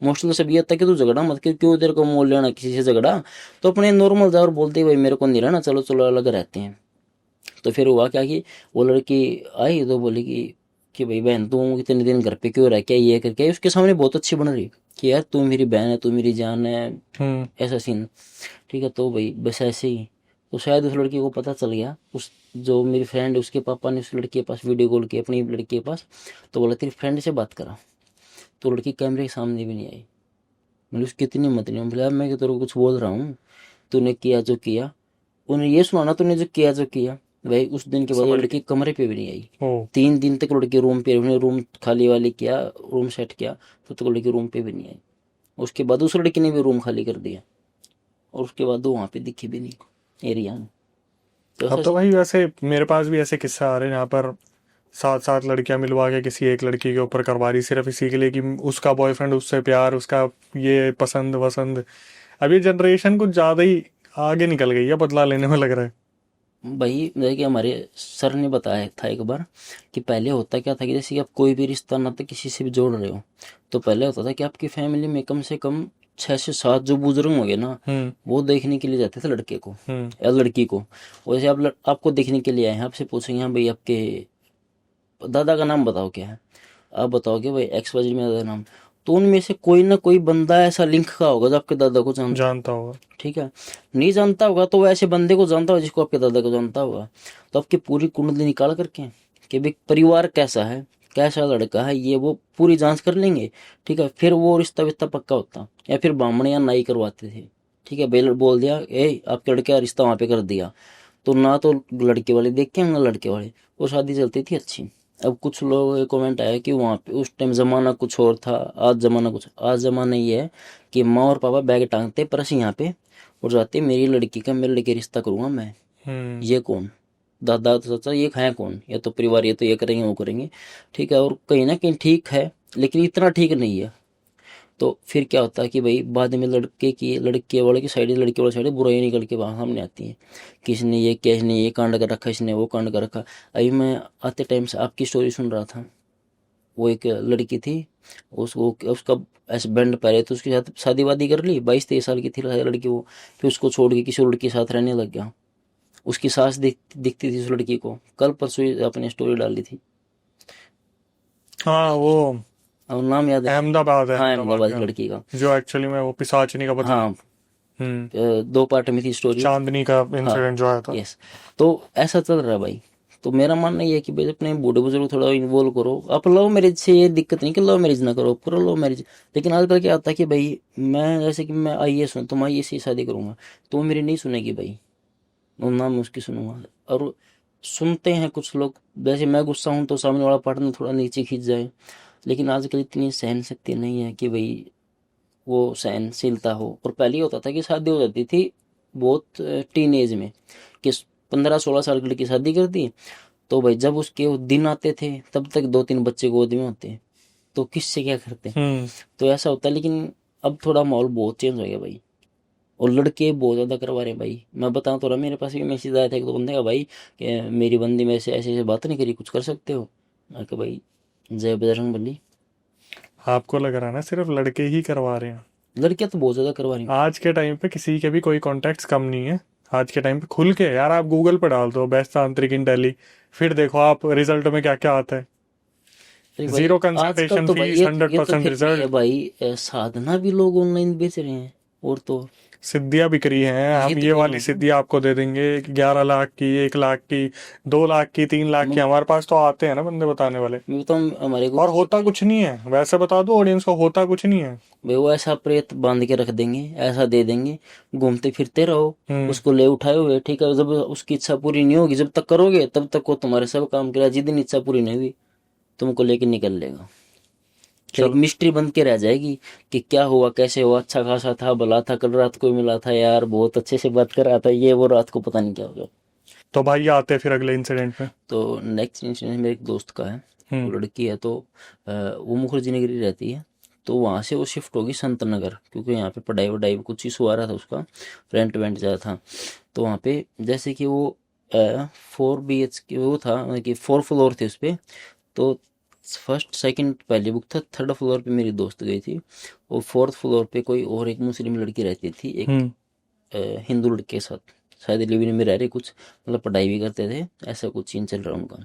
मोस्टली सब ये था कि तू झगड़ा मत कर, क्यों तेरे को मोल लेना किसी से झगड़ा, तो अपने नॉर्मल जा और बोलते भाई मेरे को नहीं रहना, चलो चलो अलग रहते हैं। तो फिर हुआ क्या कि वो लड़की आई तो बोली कि भाई बहन तू इतने दिन घर पे क्यों रह के, ये करके उसके सामने बहुत अच्छी बन रही कि यार तू मेरी बहन है, तू मेरी जान है, ऐसा सीन, ठीक है। तो भाई बस ऐसे ही, तो शायद उस लड़की को पता चल गया, उस जो मेरी फ्रेंड है उसके पापा ने उस लड़की के पास वीडियो कॉल की अपनी लड़की के पास। तो बोला तेरी फ्रेंड से बात करा। तो लड़की कैमरे के सामने भी नहीं आई। मतलब उसकी इतनी हिम्मत नहीं, बोला मैं तेरे को कुछ बोल रहा हूँ, तूने किया जो किया, उन्हें ये सुना ना तूने जो किया जो किया। भाई उस दिन के बाद वो लड़की कमरे पे भी नहीं आई। 3 दिन तक लड़की रूम पे, उन्हें रूम खाली वाली किया, रूम सेट किया, तो तक लड़की रूम पे भी नहीं आई। उसके बाद उस लड़की ने भी रूम खाली कर दिया, और उसके बाद वो वहाँ पे दिखी भी नहीं एरिया में। तो अब ऐसा तो भाई वैसे मेरे पास भी ऐसे किस्से आ रहे हैं यहाँ पर, 7-7 लड़कियां मिलवा के किसी एक लड़की के ऊपर करवा रही, सिर्फ इसी के लिए कि उसका बॉयफ्रेंड उससे प्यार, उसका ये पसंद वसंद। अब ये जनरेशन कुछ ज्यादा ही आगे निकल गई है, बदला लेने में लग रहा है। भाई जैसे कि हमारे सर ने बताया था एक बार कि पहले होता क्या था कि जैसे कि आप कोई भी रिश्ता नाता किसी से भी जोड़ रहे हो, तो पहले होता था कि आपकी फैमिली में कम से कम 6 से 7 जो बुजुर्ग होंगे ना, वो देखने के लिए जाते थे लड़के को या लड़की को। वैसे आप आपको देखने के लिए आए हैं, आपसे पूछेंगे हाँ भाई आपके दादा का नाम बताओ क्या है, आप बताओगे भाई एक्स वाई में दादा नाम, तो उनमें से कोई ना कोई बंदा ऐसा लिंक का होगा जो आपके दादा को जानता होगा। ठीक है। नहीं जानता होगा तो वो ऐसे बंदे को जानता होगा जिसको आपके दादा को जानता होगा। तो आपकी पूरी कुंडली निकाल करके कि भाई परिवार कैसा है, कैसा लड़का है, ये वो पूरी जांच कर लेंगे, ठीक है। फिर वो रिश्ता विश्ता पक्का होता, या फिर ब्राह्मण या नाई करवाते थे, ठीक है। बेल बोल दिया ए आपके लड़के का रिश्ता वहाँ पे कर दिया, तो ना तो लड़के वाले देख के ना लड़के वाले, वो शादी चलती थी अच्छी। अब कुछ लोग कमेंट आया कि वहाँ पे उस टाइम ज़माना कुछ और था, आज ज़माना कुछ, आज ज़माना ये है कि माँ और पापा बैग टांगते परस यहाँ पे और जाते मेरी लड़की का मेरे लड़के रिश्ता करूँगा मैं। ये कौन दादा तो चाचा ये है कौन, ये तो परिवार, ये तो ये करेंगे वो करेंगे, ठीक है। और कहीं ना कहीं ठीक है, लेकिन इतना ठीक नहीं है। तो फिर क्या होता है कि भाई बाद में लड़के वाले की साइड, लड़के वाले साइड बुराई निकल के वहाँ सामने आती है, किसने ये किया, इसने ये कांड कर रखा, इसने वो कांड कर रखा। अभी मैं आते टाइम से आपकी स्टोरी सुन रहा था, वो एक लड़की थी, उसको उसका हस्बैंड पहले तो उसके साथ शादी वादी कर ली, 22-23 साल की थी लड़की वो, फिर उसको छोड़ के किसी लड़की के साथ रहने लग गया। उसकी सास दिखती थी उस लड़की को, कल परसों अपने स्टोरी डाली थी। हाँ वो और नाम याद है, अहमदाबाद है, हाँ अहमदाबाद अहमदाबाद की का, लड़की का। जो एक्चुअली में वो पिशाचनी का बदला। हाँ 2 पार्ट में थी स्टोरी। चांदनी का हाँ इंसिडेंट जो आया था। यस। तो ऐसा चल रहा है भाई। तो मेरा मानना ये है कि भाई अपने बूढ़े बुजुर्ग थोड़ा इन्वॉल्व करो। आप लव मैरिज से ये दिक्कत नहीं कि लव मैरिज ना करो, करो लव मैरिज। लेकिन आजकल क्या आता है कि भाई मैं जैसे कि मैं आईएएस हूँ तो मैं आईएएस से शादी करूंगा, तो वो मेरी नहीं सुनेगी भाई, वो ना मैं उसकी सुनूंगा। और सुनते हैं कुछ लोग, जैसे मैं गुस्सा हूँ तो सामने वाला पार्टनर थोड़ा नीचे खींच जाए, लेकिन आजकल इतनी सहन शक्ति नहीं है कि भाई वो सहनशीलता हो। और पहले होता था कि शादी हो जाती थी बहुत टीन एज में, कि 15-16 साल की लड़की शादी कर दी, तो भाई जब उसके वो दिन आते थे तब तक 2-3 बच्चे गोद में होते, तो किससे क्या करते। तो ऐसा होता है। लेकिन अब थोड़ा माहौल बहुत चेंज हो गया भाई, और लड़के बहुत ज़्यादा करवा रहे हैं भाई। मैं बताऊँ तो रहा, मेरे पास भी मैसेज आया था एक दो बंदे का भाई कि मेरी बंदी में से ऐसे ऐसे बात नहीं करी, कुछ कर सकते हो। मैं कहा भाई जय बजरंग बली। आपको लग रहा है ना सिर्फ लड़के ही करवा रहे हैं? लड़कियां तो बहुत ज़्यादा करवा रही हैं। आज के टाइम पे किसी के भी कोई कॉन्टेक्ट्स कम नहीं है। आज के टाइम पे खुल के यार आप गूगल पे डाल दो बेस्ट तांत्रिक इन दिल्ली, फिर देखो आप रिजल्ट में क्या क्या आता है। अरे भाई जीरो आजकल कंसल्टेशन तो भाई फीस, ये तो 100% फिर भी है रिजल्ट। भाई, साधना भी लोग ऑनलाइन बेच रहे हैं। और तो सिद्धियां बिक रही हैं, यही हम तो ये बोल रहा वाली हूँ ना। सिद्धियां आपको दे देंगे 11 लाख की, 1 लाख की, 2 लाख की, 3 लाख की। मैं हमारे पास तो आते हैं ना बंदे बताने वाले, मैं बताऊँ हमारे को, और होता कुछ नहीं है। वैसे बता दो ऑडियंस को, होता कुछ नहीं है। भाई वो ऐसा प्रेत बांध के रख देंगे, ऐसा दे देंगे, घूमते फिरते रहो, हम्म। उसको ले उठाए हुए, ठीक है। जब उसकी इच्छा पूरी नहीं होगी, जब तक करोगे तब तक वो तुम्हारे सब काम करेगा, जिस दिन इच्छा पूरी नहीं हुई तुमको लेके निकल लेगा। फिर एक चलो। मिस्ट्री बन के रह जाएगी कि क्या हुआ, कैसे हुआ, अच्छा खासा था, भला था, कल रात को मिला था यार, बहुत अच्छे से बात कर रहा था, ये वो, रात को पता नहीं क्या हो गया। तो भाई आते हैं फिर अगले इंसिडेंट में। तो नेक्स्ट इंसिडेंट मेरे एक दोस्त का है। वो हम्म। लड़की है, तो वो मुखर्जी नगरी रहती है। तो वहाँ से वो शिफ्ट होगी संत नगर, क्योंकि यहाँ पे पढ़ाई वढ़ाई में कुछ इशू आ रहा था उसका, रेंट वेंट ज़्यादा था। तो वहाँ पे जैसे कि वो 4 BH के वो था, मतलब कि 4 फ्लोर थे उस पर। तो फर्स्ट सेकंड पहले बुक था, थर्ड फ्लोर पे मेरी दोस्त गई थी, और फोर्थ फ्लोर पे कोई और एक मुस्लिम लड़की रहती थी, एक हम्म। हिंदू लड़के के साथ। शायद लिविंग में रह रहे कुछ, मतलब पढ़ाई भी करते थे, ऐसा कुछ सीन चल रहा उनका।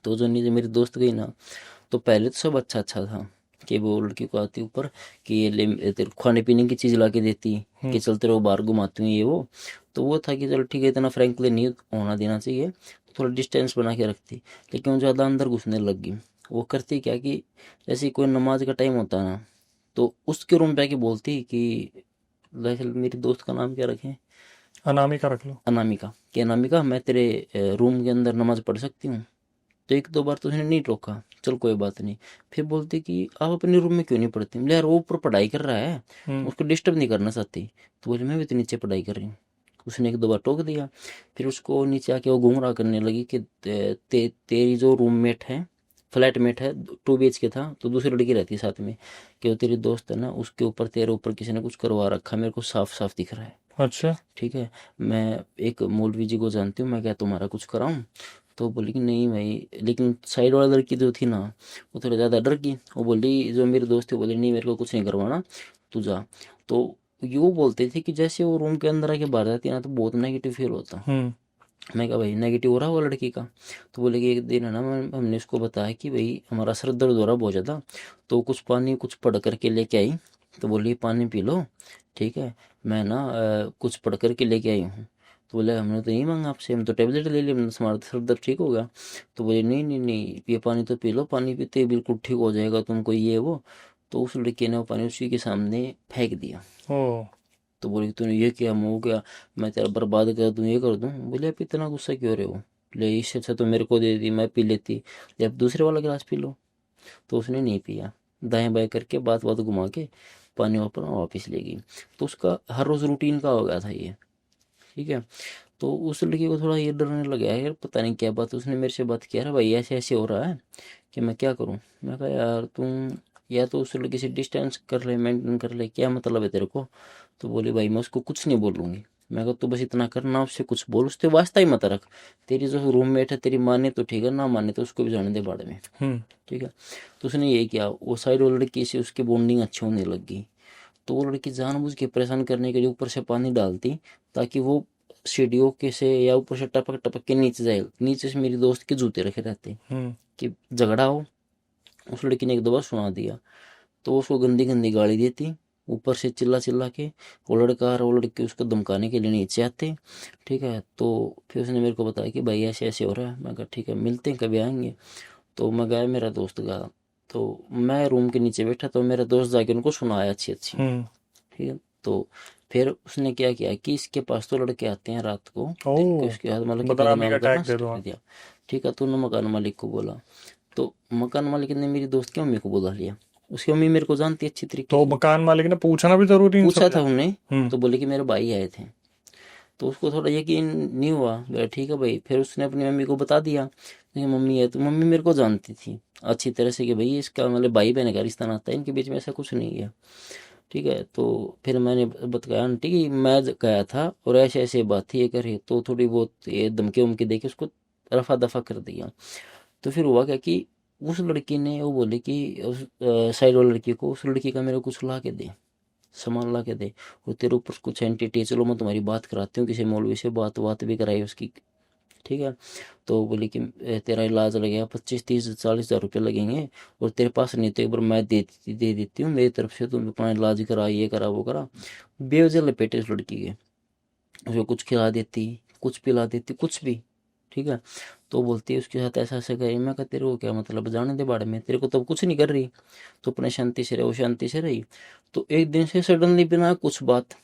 तो जो नीचे मेरी दोस्त गई ना, तो पहले तो सब अच्छा अच्छा था, कि वो लड़की को आती ऊपर कि ये ले, तेरे को खाने पीने की चीज़ ला के देती, कि चलते रहो बाहर घुमाती हूँ ये वो। तो वो था कि चलो ठीक है, इतना फ्रैंकली नहीं होना देना चाहिए, थोड़ा डिस्टेंस बना के रखती। लेकिन वो ज़्यादा अंदर घुसने लग गई। वो करती क्या कि जैसे कोई नमाज का टाइम होता है ना, तो उसके रूम पे आके बोलती कि, दरअसल मेरी दोस्त का नाम क्या रखें, अनामिका रख लो। अनामिका, कि अनामिका मैं तेरे रूम के अंदर नमाज पढ़ सकती हूँ। तो एक दो बार तो उसने नहीं टोका, चल कोई बात नहीं। फिर बोलती कि आप अपने रूम में क्यों नहीं पढ़ती, बोले यार वो ऊपर पढ़ाई कर रहा है, हम्म। उसको डिस्टर्ब नहीं करना चाहती। तो बोले मैं भी तो नीचे पढ़ाई कर रही हूँ। उसने एक दो बार टोक दिया। फिर उसको नीचे आके वो घूम रहा करने लगी कि तेरी जो रूममेट है, फ्लैटमेट है, 2 BH के था, तो दूसरी लड़की रहती है साथ में, कि वो तेरी दोस्त है ना, उसके ऊपर तेरे ऊपर किसी ने कुछ करवा रखा, मेरे को साफ साफ दिख रहा है। अच्छा। ठीक है, मैं एक मौलवी जी को जानती हूँ, मैं क्या तुम्हारा कुछ कराऊँ। तो बोली कि नहीं भाई, लेकिन साइड वाला लड़की जो थी ना, वो थोड़ा ज़्यादा डर गई। वो बोली, जो मेरी दोस्त थी, बोली नहीं मेरे को कुछ नहीं करवाना, तू जा। तो यूँ बोलते थे कि जैसे वो रूम के अंदर आके बाहर जाती है ना, तो बहुत नेगेटिव फील होता। हम्म। मैं कहा भाई नेगेटिव हो रहा हुआ लड़की का। तो बोले कि एक दिन है ना, हमने उसको बताया कि भाई हमारा सर दर्द हो रहा बहुत ज़्यादा, तो कुछ पानी कुछ पढ़ करके लेके आई। तो बोली पानी पी लो, ठीक है, मैं ना कुछ पढ़ करके लेके आई हूँ। तो बोले हमने तो नहीं मांगा आपसे, हम तो टेबलेट ले ली, हमने हमारा सर दर्द ठीक हो गया। तो बोले नहीं नहीं नहीं, ये पानी तो पी लो, पानी पीते ही बिल्कुल ठीक हो जाएगा तुमको, ये वो। तो उस लड़की ने वो पानी उसी के सामने फेंक दिया। ओ। तो बोली तूने ये किया, मुँह क्या, मैं तेरा बर्बाद कर दूँ, ये कर दूँ। बोले आप इतना गुस्सा क्यों रहे हो, ले इससे अच्छा तो मेरे को दे दी, मैं पी लेती, जब दूसरे वाला गिलास पी लो। तो उसने नहीं पिया, दाएं बाएं करके बात बात घुमा के पानी अपना वापस ले गई। तो उसका हर रोज़ रूटीन का हो गया था ये। ठीक है। तो उस लड़की को थोड़ा ये डरने लग गया यार, पता नहीं क्या बात। उसने मेरे से बात किया, अरे भाई ऐसे ऐसे हो रहा है, कि मैं क्या करूं। मैं कहा यार तुम या तो उस लड़की से डिस्टेंस कर ले, मेंटेन कर ले, क्या मतलब है तेरे को। तो बोली भाई मैं उसको कुछ नहीं बोलूंगी। मैं कहा तू बस इतना करना, उससे कुछ बोल, उससे वास्ता ही मत रख। तेरी जो रूममेट है, तेरी माने तो ठीक है, ना माने तो उसको भी जाने दे बाड़े में। हम्म। ठीक है। तो उसने यही किया, वो साइड वो लड़की से उसकी बॉन्डिंग अच्छी होने लग गई। तो वो लड़की जानबूझ के परेशान करने के लिए ऊपर से पानी डालती, ताकि वो सीढ़ियों के से या ऊपर से टपक टपक के नीचे जाए। नीचे से मेरी दोस्त के जूते रखे रहते हम्म। कि झगड़ा हो। उस लड़की ने एक दो बार सुना दिया, तो उसको गंदी गंदी गाली देती, ऊपर से चिल्ला चिल्ला के। वो लड़का और वो लड़की उसको धमकाने के लिए नीचे आते। ठीक है। तो फिर उसने मेरे को बताया कि भाई ऐसे ऐसे हो रहा है। मैं कहा ठीक है, मिलते हैं, कभी आएंगे। तो मैं गया, मेरा दोस्त गया। तो मैं रूम के नीचे बैठा, तो मेरा दोस्त जाके उनको सुनाया अच्छी अच्छी। हम्म। ठीक है। तो फिर उसने क्या किया कि इसके पास तो लड़के आते हैं रात को, ओ। कि उसके हाथ मतलब कि बदनामी का बदनाम करना टैग दे दो स्टार्ट कर आप। दिया। ठीक है। तो उन्होंने मकान मालिक को बोला। तो मकान मालिक ने मेरी दोस्त की मम्मी को बुला लिया। उसकी मम्मी मेरे को जानती है अच्छी तरीके तो से। मकान मालिक ने पूछना भी जरूरी नहीं पूछा था समझा। उन्हें, हम्म। तो बोले कि मेरे भाई आए थे। तो उसको थोड़ा यकीन नहीं हुआ, बोला ठीक है भाई। फिर उसने अपनी मम्मी को बता दिया कि मम्मी है। तो मम्मी मेरे को जानती थी अच्छी तरह से कि भाई इसका मतलब भाई बहन का रिश्ता नाता है, इनके बीच में ऐसा कुछ नहीं है। ठीक है। तो फिर मैंने बताया आंटी कि मैं गया था और ऐसे ऐसे बात थी ये करे, तो थोड़ी बहुत ये धमकी उमकी दे के उसको रफा दफा कर दिया। तो फिर हुआ क्या कि उस लड़की ने वो बोली कि उस साइड वाली लड़की को, उस लड़की का मेरे को कुछ ला के दे, सामान ला के दे, और तेरे ऊपर कुछ एंटिटी, चलो मैं तुम्हारी बात कराती हूँ, किसी मौलवी से बात बात भी कराई उसकी। ठीक है। तो बोली कि तेरा इलाज लगेगा 25-30-40 हज़ार रुपये लगेंगे और तेरे पास नहीं तो एक बार मैं दे देती हूँ मेरी तरफ से, तुम अपना इलाज करा, ये करा वो करा। बेवजह लपेटे उस लड़की के, उसको कुछ खिला देती, कुछ पिला देती, कुछ भी, ठीक है। तो बोलती है उसके साथ ऐसा ऐसा करी। मैं कहा तेरे को क्या मतलब, जाने दे बाड़े में, तेरे को तो कुछ नहीं कर रही, तो अपने शांति से रहे। वो शांति से रही। तो एक दिन से सडनली बिना कुछ बात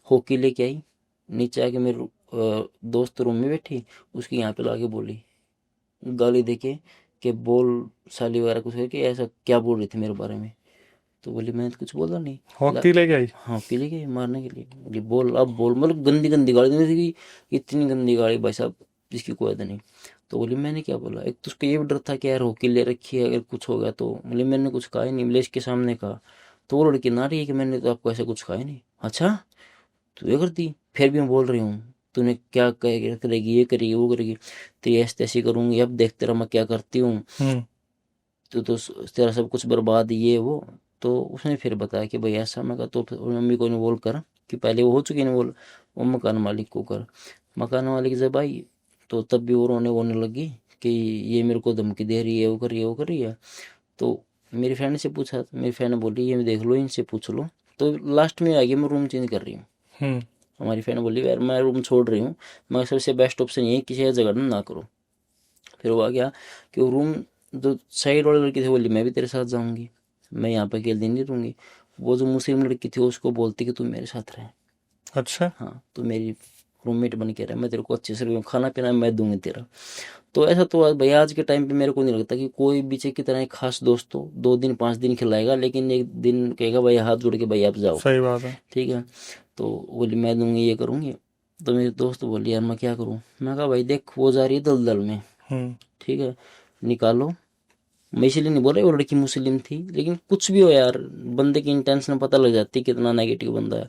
होके लेके आई, नीचे आके मेरे दोस्त रूम में बैठी, उसकी यहाँ पे लाके बोली, गाली देके कि बोल साली वगैरह कुछ करके, ऐसा क्या बोल रही थी मेरे बारे में। तो बोली मैंने तो कुछ बोला नहीं। हॉकी लेके आई। हाँ पी ले गए मारने के लिए। बोली बोल अब बोल, मतलब गंदी गंदी गाली देने थी, इतनी गंदी गाली भाई साहब जिसकी कोई हद नहीं। तो बोली मैंने क्या बोला, एक तो उसको ये भी डर था कि यार होकी ले रखी है, अगर कुछ हो गया तो। बोली मैंने कुछ कहा ही नहीं, बोले इसके सामने कहा। तो वो लड़की ना रही है कि मैंने तो आपको ऐसा कुछ कहा ही नहीं। अच्छा तू ये करती, फिर भी मैं बोल रही हूँ, तूने क्या करेगी, ये करेगी वो करेगी, तेरी ऐसी तैसी करूंगी, अब देख तेरा मैं क्या करती हूँ, तो तेरा सब कुछ बर्बाद ये वो। तो उसने फिर बताया कि भाई ऐसा। मैं कहा तो फिर मम्मी को इन्वॉल्व कर, कि पहले वो हो चुकी इन्वॉल्व, वो मकान मालिक को कर। मकान मालिक जब आई तो तब भी वो रोने वोने लगी कि ये मेरे को धमकी दे रही है, वो कर रही है वो कर रही है। तो मेरी फ्रेंड से पूछा, तो मेरी फ्रेंड बोली ये देख लो इनसे पूछ लो। तो लास्ट में आ गया मैं रूम चेंज कर रही हूँ। हमारी फ्रेंड बोली यार मैं रूम छोड़ रही हूँ, मैं सबसे बेस्ट ऑप्शन ये है किसी का झगड़ा ना करो। फिर वो आ गया कि वो रूम, जो साइड वाली लड़की थी बोली मैं भी तेरे साथ जाऊंगी, मैं यहाँ पे अकेले दिन नहीं रहूंगी। वो जो मुस्लिम लड़की थी उसको बोलती कि तू मेरे साथ रहे। अच्छा। हाँ तू मेरी रूममेट बन के रहे, मैं तेरे को अच्छे से खाना पीना मैं दूंगी तेरा। तो ऐसा तो भाई आज के टाइम पे मेरे को नहीं लगता कि कोई बीचे की तरह एक खास दोस्त हो, 2 दिन 5 दिन खिलाएगा लेकिन एक दिन कहेगा भाई हाथ जोड़ के भाई आप जाओ। सही बात है। ठीक है। तो बोली मैं दूंगी ये करूंगी। तो मेरे दोस्त बोली यार मैं क्या करूं। मैं कहा भाई देख वो जा रही है दलदल में, ठीक है, निकालो। मैं इसीलिए नहीं बोल रहा वो लड़की मुस्लिम थी, लेकिन कुछ भी हो यार, बंदे की इंटेंशन पता लग जाती है कितना नेगेटिव बंदा है,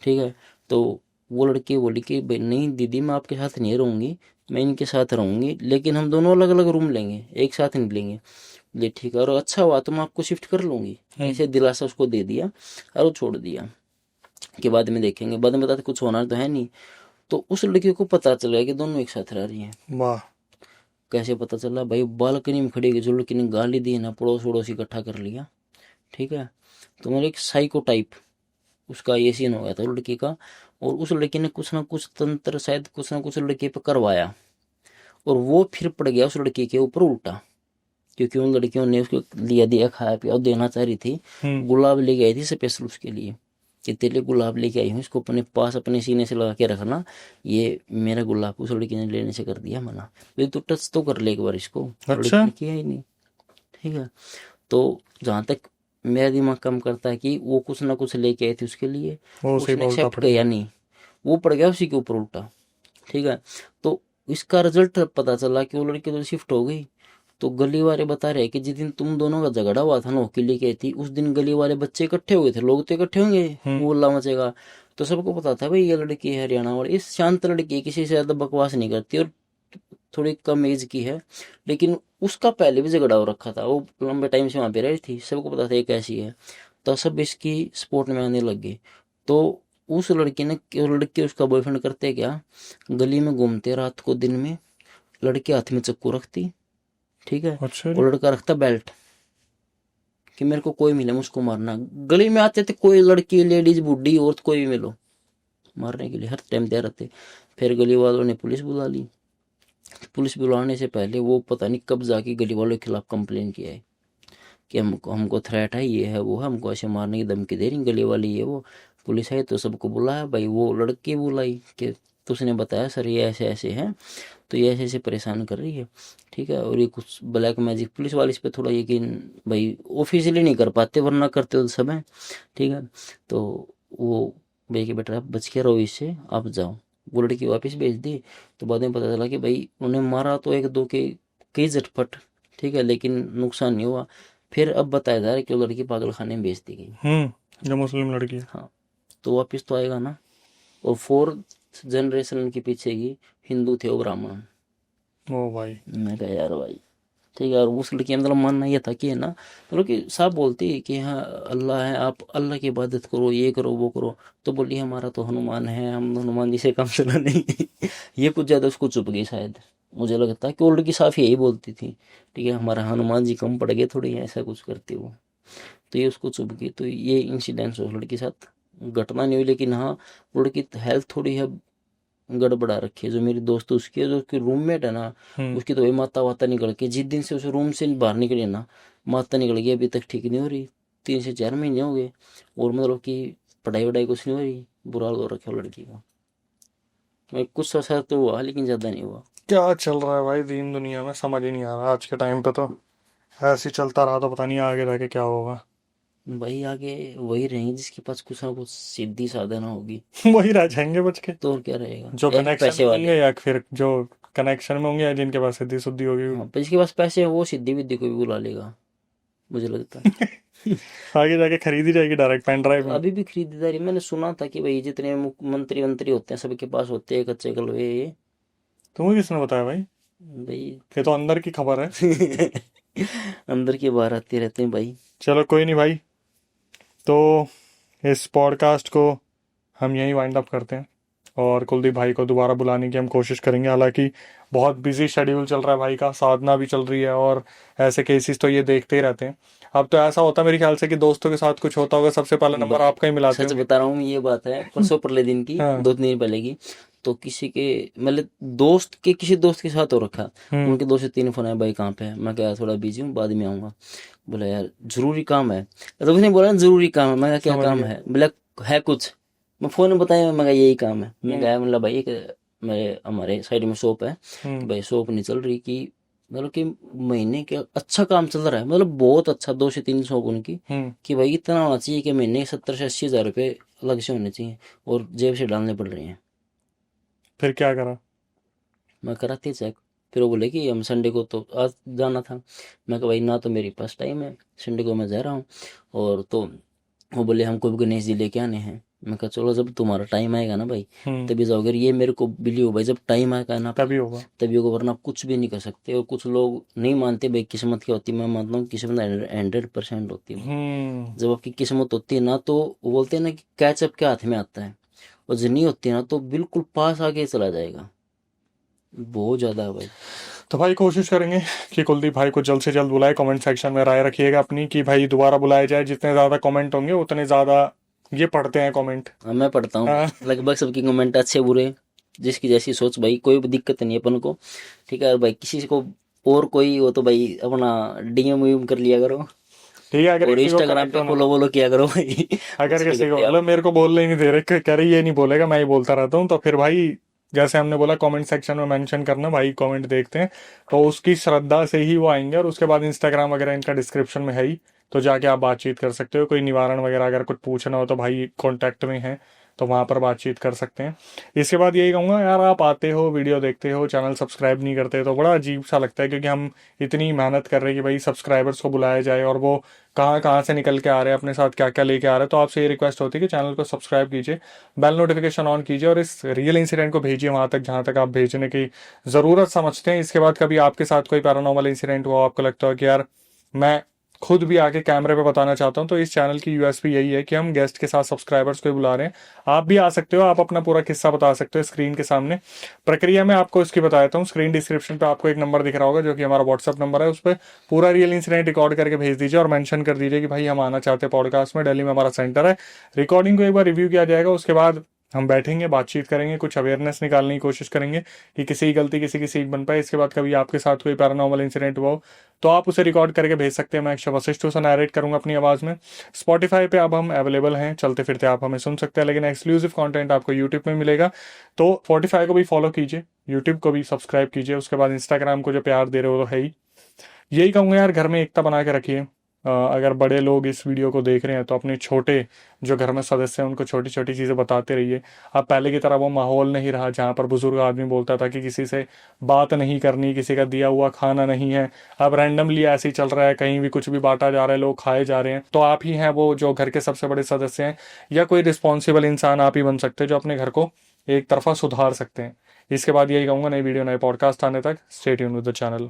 ठीक है। तो वो लड़की बोली कि भाई नहीं दीदी मैं आपके साथ नहीं रहूंगी, मैं इनके साथ रहूंगी, लेकिन हम दोनों अलग अलग रूम लेंगे, एक साथ नहीं लेंगे। ये ठीक है, और अच्छा हुआ तो मैं आपको शिफ्ट कर लूंगी, ऐसे दिलासा उसको दे दिया और वो छोड़ दिया कि बाद में देखेंगे, बाद में बताते कुछ होना तो है नहीं। तो उस लड़की को पता चल गया कि दोनों एक साथ रह रही हैं। वाह। कैसे पता चला भाई, बालकनी में खड़ी जो लड़की ने गाली दी ना, पड़ोस वड़ोस इकट्ठा कर लिया, ठीक है। तो मतलब एक साइको टाइप उसका ये सीन हो गया था लड़की का। और उस लड़की ने कुछ ना कुछ तंत्र शायद कुछ ना कुछ लड़की पे करवाया, और वो फिर पड़ गया उस लड़की के ऊपर उल्टा, क्योंकि उन लड़कियों ने उसको लिया दिया खाया पिया और देना चाह रही थी। गुलाब लेके आई थी स्पेशल उसके लिए कि तेरे लिए गुलाब लेके आई हूँ, इसको अपने पास अपने सीने से लगा के रखना, ये मेरा गुलाब। उस लड़की ने लेने से कर दिया मना, भाई तू टच तो कर ले एक बार इसको। अच्छा। लड़की ने किया ही नहीं, ठीक है। तो जहाँ तक मेरा दिमाग काम करता है कि वो कुछ ना कुछ लेके आई थी उसके लिए, वो उसी उसने में उल्टा एक्सेप्ट पड़ किया गया। नहीं, वो पड़ गया उसी के ऊपर उल्टा, ठीक है। तो इसका रिजल्ट पता चला कि वो लड़की तो शिफ्ट हो गई। तो गली वाले बता रहे कि जिस दिन तुम दोनों का झगड़ा हुआ था ना वो किले के थी, उस दिन गली वाले बच्चे इकट्ठे हुए थे, लोग तो इकट्ठे होंगे, मोहल्ला मचेगा। तो सबको पता था भाई ये लड़की है हरियाणा वाली, इस शांत लड़की किसी से ज्यादा बकवास नहीं करती और थोड़ी कम एज की है, लेकिन उसका पहले भी झगड़ा हो रखा था, वो लंबे टाइम से वहां पे रही थी, सबको पता था ये कैसी है। तो सब इसकी सपोर्ट में आने लग गए। तो उस लड़की ने, वो लड़की उसका बॉयफ्रेंड करते क्या, गली में घूमते रात को दिन में, लड़के हाथ में चाकू रखती, ठीक है, अच्छा जी। और लड़का रखता बेल्ट कि मेरे को कोई मिले मुझको मारना। गली में आते थे कोई लड़की लेडीज बूढ़ी औरत कोई भी मिलो, मारने के लिए हर टाइम तैयार रहते। फिर गली वालों ने पुलिस बुला ली। पुलिस बुलाने से पहले वो पता नहीं कब जाके गली वालों के खिलाफ कंप्लेन किया है कि हमको थ्रेट है, ये है वो है, हमको ऐसे मारने की धमकी दे रही गली वाली ये वो। पुलिस आई तो सबको बुलाया भाई, वो लड़की बुलाई कि तो उसने बताया सर ये ऐसे ऐसे है, तो ये ऐसे ऐसे परेशान कर रही है, ठीक है। और ये कुछ ब्लैक मैजिक, पुलिस वाले इस पर थोड़ा यकीन भाई ऑफिशियली नहीं कर पाते, वरना करते तो सब है, ठीक है। तो वो भाई कि बेटा आप बच के रहो इससे, आप जाओ। वो लड़की वापस भेज दी। तो बाद में पता चला कि भाई उन्हें मारा तो एक दो के कई झटपट, ठीक है, लेकिन नुकसान नहीं हुआ। फिर अब बताया जा रहा है कि वो लड़की पागल खाने में भेज दी गई। जो मुस्लिम लड़की है। हाँ तो वापिस तो आएगा ना। और 4th जनरेशन के पीछे की हिंदू थे वो ब्राह्मण। ओ भाई। मैं कहा यार भाई ठीक है। और उस लड़की का मतलब मानना ये था कि है ना, मतलब कि साफ बोलती है कि हाँ अल्लाह है, आप अल्लाह की इबादत करो, ये करो वो करो। तो बोली हमारा तो हनुमान है, हम हनुमान जी से काम चला नहीं। ये कुछ ज़्यादा उसको चुप गई शायद, मुझे लगता है कि वो लड़की साफ यही बोलती थी, ठीक है हमारा हनुमान जी कम पड़ गए थोड़ी, ऐसा कुछ करती वो। तो ये उसको चुभ गई। तो ये इंसिडेंट्स उस लड़की के साथ घटना नहीं हुई, लेकिन हाँ वो लड़की हेल्थ थोड़ी है गड़बड़ा रखी है। जो मेरी दोस्त उसकी है, जो उसकी रूममेट है ना, उसकी तो वही माता वाता निकल के, जिस दिन से उस रूम से बाहर निकली है ना, माता निकल गई, अभी तक ठीक नहीं हो रही। 3 से 4 महीने हो गए, और मतलब कि पढ़ाई वढ़ाई कुछ नहीं हो रही, बुरा हाल हो रखा है वो लड़की का। कुछ असर तो हुआ, लेकिन ज़्यादा नहीं हुआ। क्या चल रहा है भाई दीन दुनिया में, समझ ही नहीं आ रहा आज के टाइम पे। तो ऐसे ही चलता रहा तो पता नहीं आगे जाके क्या होगा। भाई आगे वही रहेंगे जिसके पास कुछ ना कुछ सीधी साधना होगी। वही रह जाएंगे बच के, तो और क्या रहेगा, जो या फिर कनेक्शन पैसे में होंगे वाले। या फिर जो कनेक्शन में होंगे या जिनके पास सिद्धि सुद्धि होगी। हाँ, पर जिसके पास पैसे हैं वो सिद्धि विद्धि को भी बुला लेगा, मुझे लगता है। आगे जाके खरीदी जाएगी डायरेक्ट पेन ड्राइव में। अभी भी खरीदारी मैंने सुना था कि भाई जितने मंत्री मंत्री होते हैं सबके पास होते हैं कच्चे कलवे ये। तुम्हें किसने बताया भाई? भाई ये तो अंदर की खबर है। अंदर की बाहर आते रहते हैं भाई। चलो कोई नहीं भाई, तो इस पॉडकास्ट को हम यहीं वाइंड अप करते हैं, और कुलदीप भाई को दोबारा बुलाने की हम कोशिश करेंगे। हालांकि बहुत बिजी शेड्यूल चल रहा है भाई का, साधना भी चल रही है, और ऐसे केसेस तो ये देखते ही रहते हैं। अब तो ऐसा होता है मेरे ख्याल से कि दोस्तों के साथ कुछ होता होगा, सबसे पहला नंबर भाई आपका ही मिलाते सच होंगे। बता रहा हूँ, ये बात है परसों परले दिन की, हाँ। 2 दिन पहले की। तो किसी के मतलब दोस्त के, किसी दोस्त के साथ हो रखा, हम्म। उनके 2 से 3 फोन आए, भाई कहाँ पे है? मैं क्या थोड़ा बिजी हूँ, बाद में आऊँगा। बोला यार जरूरी काम है। तो उसने बोला ना जरूरी काम है, मैं कहा क्या समझ काम गया। है? बोला है कुछ। मैं फोन में बताया, मैं कहा यही काम है। मैं हम्म। कहा मतलब भाई मेरे हमारे साइड में शॉप है, तो हम्म। भाई शॉप नहीं चल रही कि, मतलब कि महीने के अच्छा काम चल रहा है, मतलब बहुत अच्छा, 2 से 3 शॉप उनकी, हम्म। कि भाई इतना होना चाहिए कि महीने के 70 से 80 हज़ार रुपये अलग से होने चाहिए, और जेब से डालने पड़ रहे हैं। फिर क्या करा? मैं कराती चेक। फिर वो बोले कि हम संडे को तो आज जाना था। मैं कहा भाई ना तो मेरे पास टाइम है, संडे को मैं जा रहा हूँ। और तो वो बोले हमको भी गणेश जी लेके आने हैं। मैं कहा चलो जब तुम्हारा टाइम आएगा ना भाई हम्म। तभी जाओगे। ये मेरे को बिलीव भाई, जब टाइम आएगा ना तभी होगा। तभी होगा, वरना आप कुछ भी नहीं कर सकते। और कुछ लोग नहीं मानते भाई किस्मत क्या होती है, मैं मानता हूँ किस्मत 100% होती है भाई। हम्म। जब आपकी किस्मत होती है ना, तो वो बोलते हैं ना कि कैचअप के हाथ में आता है, और जब नहीं होती है ना तो बिल्कुल पास आके चला जाएगा, बहुत ज्यादा है भाई। तो भाई कोशिश करेंगे कि कुलदीप भाई को जल्द से जल्द बुलाए। कमेंट सेक्शन में राय रखिएगा अपनी कि भाई दोबारा बुलाया जाए। जितने ज़्यादा कमेंट होंगे उतने ज़्यादा ये पढ़ते हैं कमेंट। हाँ मैं पढ़ता हूँ हाँ। लगभग सबकी कमेंट, अच्छे बुरे, जिसकी जैसी सोच भाई, कोई भी दिक्कत नहीं है अपन को। ठीक है भाई, किसी को और कोई हो तो भाई अपना डीएम वीएम कर लिया करो, ठीक है, अगर और किसी को इंस्टाग्राम कनेक्ट पे होना फॉलो हो, वॉलो किया करो भाई। अगर अच्छे किसी को करते आप। मतलब मेरे को बोलने ही नहीं दे रहे, कह रही ये नहीं बोलेगा, मैं ही बोलता रहता हूँ, तो फिर भाई जैसे हमने बोला कमेंट सेक्शन में मेंशन करना भाई, कमेंट देखते हैं तो उसकी श्रद्धा से ही वो आएंगे। और उसके बाद इंस्टाग्राम वगैरह इनका डिस्क्रिप्शन में है ही, तो जाके आप बातचीत कर सकते हो। कोई निवारण वगैरह अगर कुछ पूछना हो तो भाई कॉन्टैक्ट में है, तो वहाँ पर बातचीत कर सकते हैं। इसके बाद यही कहूँगा यार, आप आते हो वीडियो देखते हो, चैनल सब्सक्राइब नहीं करते, तो बड़ा अजीब सा लगता है, क्योंकि हम इतनी मेहनत कर रहे हैं कि भाई सब्सक्राइबर्स को बुलाया जाए, और वो कहाँ कहाँ से निकल के आ रहे हैं, अपने साथ क्या क्या लेके आ रहे हैं। तो आपसे ये रिक्वेस्ट होती है कि चैनल को सब्सक्राइब कीजिए, बेल नोटिफिकेशन ऑन कीजिए, और इस रियल इंसिडेंट को भेजिए वहाँ तक जहाँ तक आप भेजने की ज़रूरत समझते हैं। इसके बाद कभी आपके साथ कोई पैरानॉर्मल इंसिडेंट हुआ, आपको लगता है कि यार मैं खुद भी आके कैमरे पे बताना चाहता हूँ, तो इस चैनल की यूएसपी यही है कि हम गेस्ट के साथ सब्सक्राइबर्स को ही बुला रहे हैं। आप भी आ सकते हो, आप अपना पूरा किस्सा बता सकते हो स्क्रीन के सामने। प्रक्रिया में आपको इसकी बता देता हूँ, स्क्रीन डिस्क्रिप्शन पे आपको एक नंबर दिख रहा होगा जो कि हमारा व्हाट्सअप नंबर है। उस पर पूरा रियल इंसिडेंट रिकॉर्ड करके भेज दीजिए, और मेंशन कर दीजिए कि भाई हम आना चाहते हैं पॉडकास्ट में, दिल्ली में हमारा सेंटर है। रिकॉर्डिंग को एक बार रिव्यू किया जाएगा, उसके बाद हम बैठेंगे, बातचीत करेंगे, कुछ अवेयरनेस निकालने की कोशिश करेंगे कि किसी की गलती किसी की सीख बन पाए। इसके बाद कभी आपके साथ कोई पैरानॉर्मल इंसिडेंट हुआ हो तो आप उसे रिकॉर्ड करके भेज सकते हैं। मैं अक्षय वशिष्ठ उसे नैरेट करूंगा अपनी आवाज़ में। स्पॉटिफाई पे अब हम अवेलेबल हैं, चलते फिरते आप हमें सुन सकते हैं, लेकिन एक्सक्लूसिव कंटेंट आपको यूट्यूब में मिलेगा। तो स्पॉटिफाई को भी फॉलो कीजिए, यूट्यूब को भी सब्सक्राइब कीजिए, उसके बाद इंस्टाग्राम को जो प्यार दे रहे हो तो है ही। यही कहूँगा यार, घर में एकता बना के रखिए। अगर बड़े लोग इस वीडियो को देख रहे हैं तो अपने छोटे जो घर में सदस्य हैं उनको छोटी छोटी चीज़ें बताते रहिए। अब पहले की तरह वो माहौल नहीं रहा जहाँ पर बुजुर्ग आदमी बोलता था कि किसी से बात नहीं करनी, किसी का दिया हुआ खाना नहीं है। अब रैंडमली ऐसे ही चल रहा है, कहीं भी कुछ भी बांटा जा रहा है, लोग खाए जा रहे हैं। तो आप ही हैं वो जो घर के सबसे बड़े सदस्य हैं, या कोई रिस्पॉन्सिबल इंसान आप ही बन सकते हैं जो अपने घर को एक तरफा सुधार सकते हैं। इसके बाद यही कहूँगा, नई वीडियो नए पॉडकास्ट आने तक stay tuned with the channel.